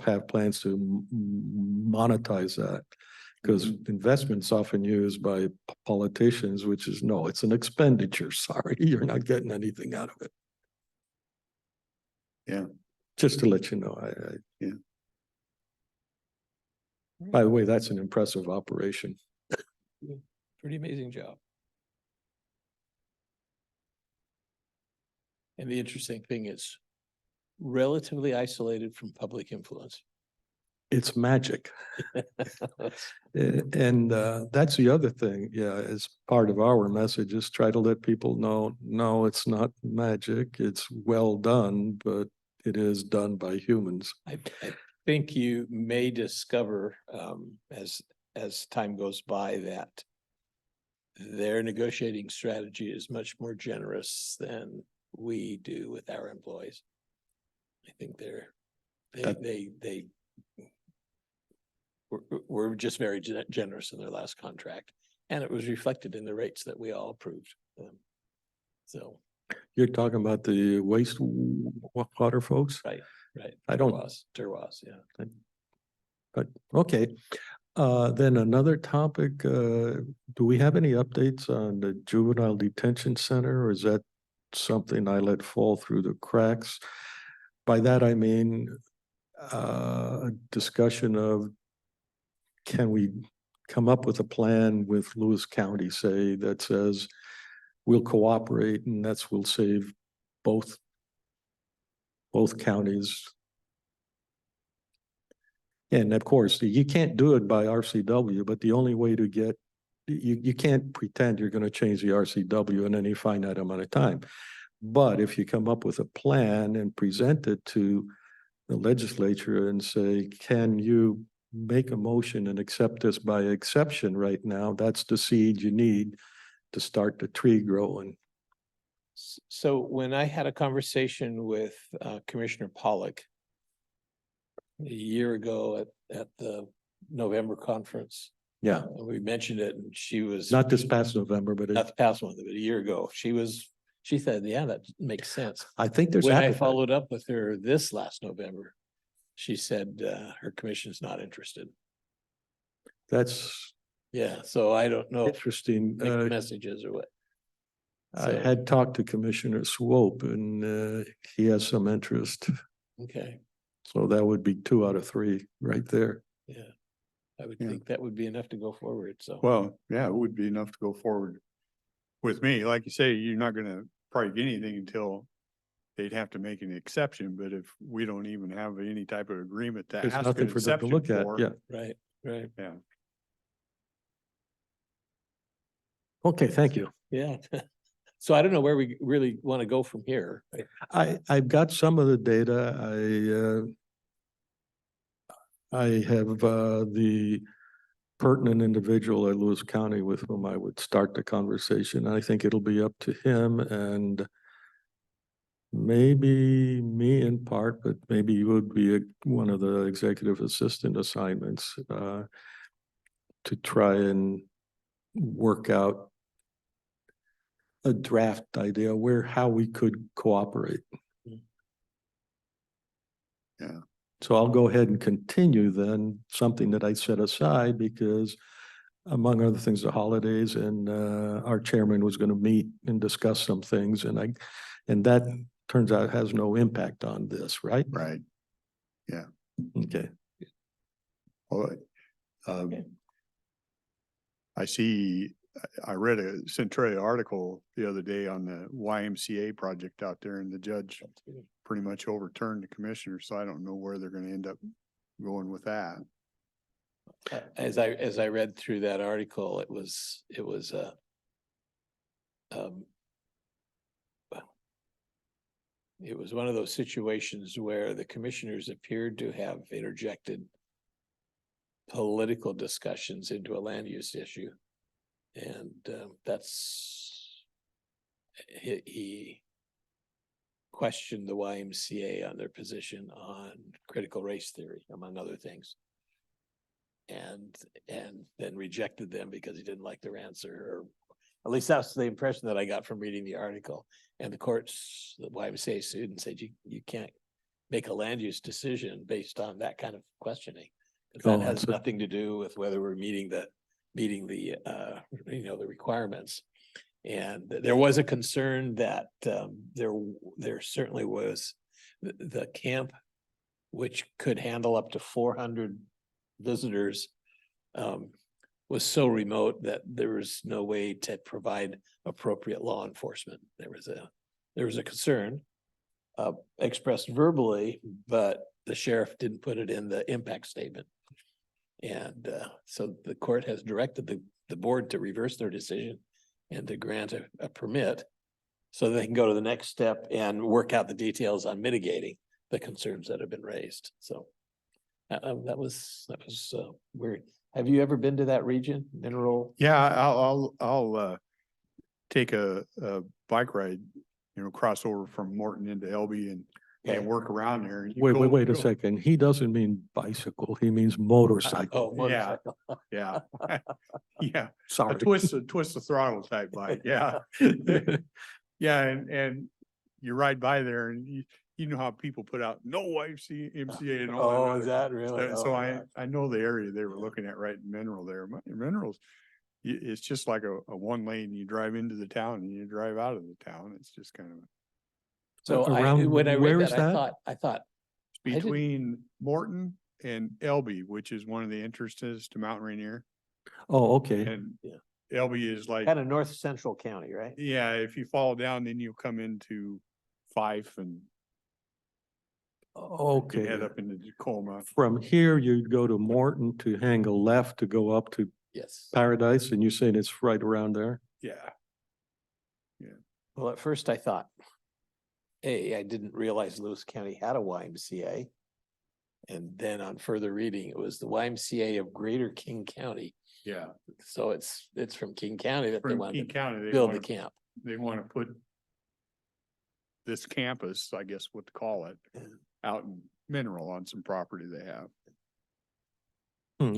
have plans to monetize that. Because investment's often used by politicians, which is, no, it's an expenditure. Sorry, you're not getting anything out of it. Yeah. Just to let you know, Yeah. By the way, that's an impressive operation. Pretty amazing job. And the interesting thing is relatively isolated from public influence. It's magic. And that's the other thing, yeah, as part of our message is try to let people know, no, it's not magic. It's well done, but it is done by humans. I think you may discover as time goes by that their negotiating strategy is much more generous than we do with our employees. I think they were just very generous in their last contract, and it was reflected in the rates that we all approved. So You're talking about the water folks? right. I don't. Turwas, yeah. But okay, then another topic, do we have any updates on the juvenile detention center, or is that something I let fall through the cracks? By that, I mean, a discussion of, can we come up with a plan with Lewis County, say, that says we'll cooperate and we'll save both counties. And of course, you can't do it by RCW, but the only way to get, you can't pretend you're going to change the RCW in any finite amount of time. But if you come up with a plan and present it to the legislature and say, can you make a motion and accept this by exception right now? That's the seed you need to start the tree growing. So when I had a conversation with Commissioner Pollock a year ago at the November conference, Yeah, we mentioned it, and she was not this past November, but not the past one, but a year ago. She said, yeah, that makes sense. I think there's When I appetite. followed up with her this last November, she said her commission's not interested. That's Yeah, so I don't know if interesting. mixed messages or what. I So, had talked to Commissioner Swope and he has some interest. okay, So that would be 2 out of 3 right there. yeah. I would Yeah. think that would be enough to go forward, so. Well, yeah, it would be enough to go forward. With me, like you say, you're not gonna probably get anything until they'd have to make an exception, but if we don't even have any type of agreement to There's ask nothing an for them to exception look at, for. yeah. Right. Yeah. Okay, thank you. Yeah. So I don't know where we really want to go from here. I've got some of the data. I have the pertinent individual at Lewis County with whom I would start the conversation. I think it'll be up to him and maybe me in part, but maybe you would be one of the executive assistant assignments to try and work out a draft idea how we could cooperate. Yeah. So I'll go ahead and continue then something that I set aside because among other things, the holidays and our chairman was going to meet and discuss some things and that turns out has no impact on this, right? Right. Yeah. Okay. Well, I read a Centralia article the other day on the YMCA project out there and the judge pretty much overturned the commissioner. So I don't know where they're going to end up going with that. As I read through that article, it was it was one of those situations where the commissioners appeared to have interjected political discussions into a land use issue. And he questioned the YMCA on their position on critical race theory, among other things. And then rejected them because he didn't like their answer, or at least that's the impression that I got from reading the article. And the courts, the YMCA sued and said, you can't make a land use decision based on that kind of questioning. That has nothing to do with whether we're meeting the the requirements. And there was a concern that there certainly was the camp, which could handle up to 400 visitors, was so remote that there was no way to provide appropriate law enforcement. There was a concern expressed verbally, but the sheriff didn't put it in the impact statement. And so the court has directed the board to reverse their decision and to grant a permit so they can go to the next step and work out the details on mitigating the concerns that have been raised. So that was weird. Have you ever been to that region, Mineral? Yeah, I'll take a bike ride, cross over from Morton into Elby and work around there. And you Wait a go- second. He doesn't mean bicycle. He means motorcycle. Oh, Yeah. motorcycle. Yeah. Yeah. Sorry. A twist the throttle type bike. Yeah. Yeah. And you ride by there and you know how people put out no YMCA and all Oh, that. is that really? So Oh, I know the area they were looking at right in Mineral there. Minerals, it's just like a one lane. You drive into the town and you drive out of the town. It's just kind of So Around- when I where read is that, that? I thought, I didn't- between Morton and Elby, which is one of the entrances to Mount Rainier. Oh, okay. And Yeah. Elby is like, kind of north central county, right? yeah, if you fall down, then you'll come into Fife and you Okay. head up into Tacoma. From here, you'd go to Morton to hang a left to go up to Yes. Paradise, and you're saying it's right around there? Yeah. Well, at first I thought, I didn't realize Lewis County had a YMCA. And then on further reading, it was the YMCA of Greater King County. Yeah. So it's from King County that they From wanted King to County, build the camp. they want to put this campus, I guess what to call it, out in Mineral on some property they have. And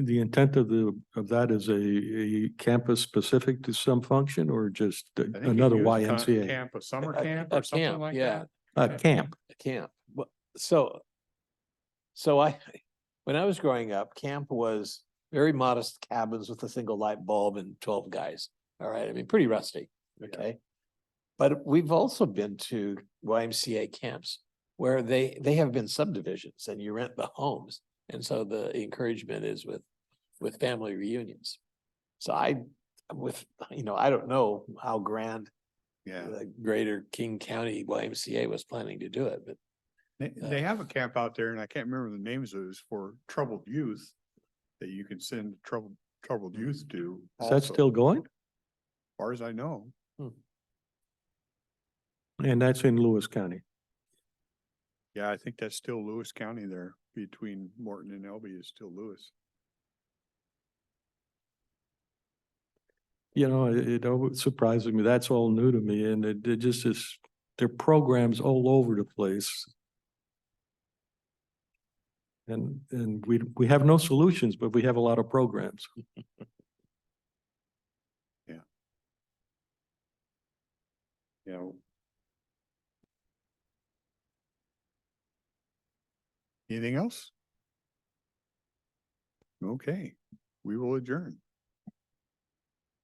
the intent of that is a campus specific to some function or just I think another it was YMCA? Camp, a summer A- camp a or something camp, like yeah. that. A camp. A camp. So when I was growing up, camp was very modest cabins with a single light bulb and 12 guys. All right. I mean, pretty rustic. Okay. But we've also been to YMCA camps where they have been subdivisions and you rent the homes. And so the encouragement is with family reunions. So I don't know how grand Yeah. the Greater King County YMCA was planning to do it, but They have a camp out there and I can't remember the names of it, for troubled youth that you can send troubled youth to. Is that also, still going? as far as I know. And that's in Lewis County. Yeah, I think that's still Lewis County there between Morton and Elby is still Lewis. It always surprises me. That's all new to me and it just is, there are programs all over the place. And we have no solutions, but we have a lot of programs. Yeah. Anything else? Okay, we will adjourn.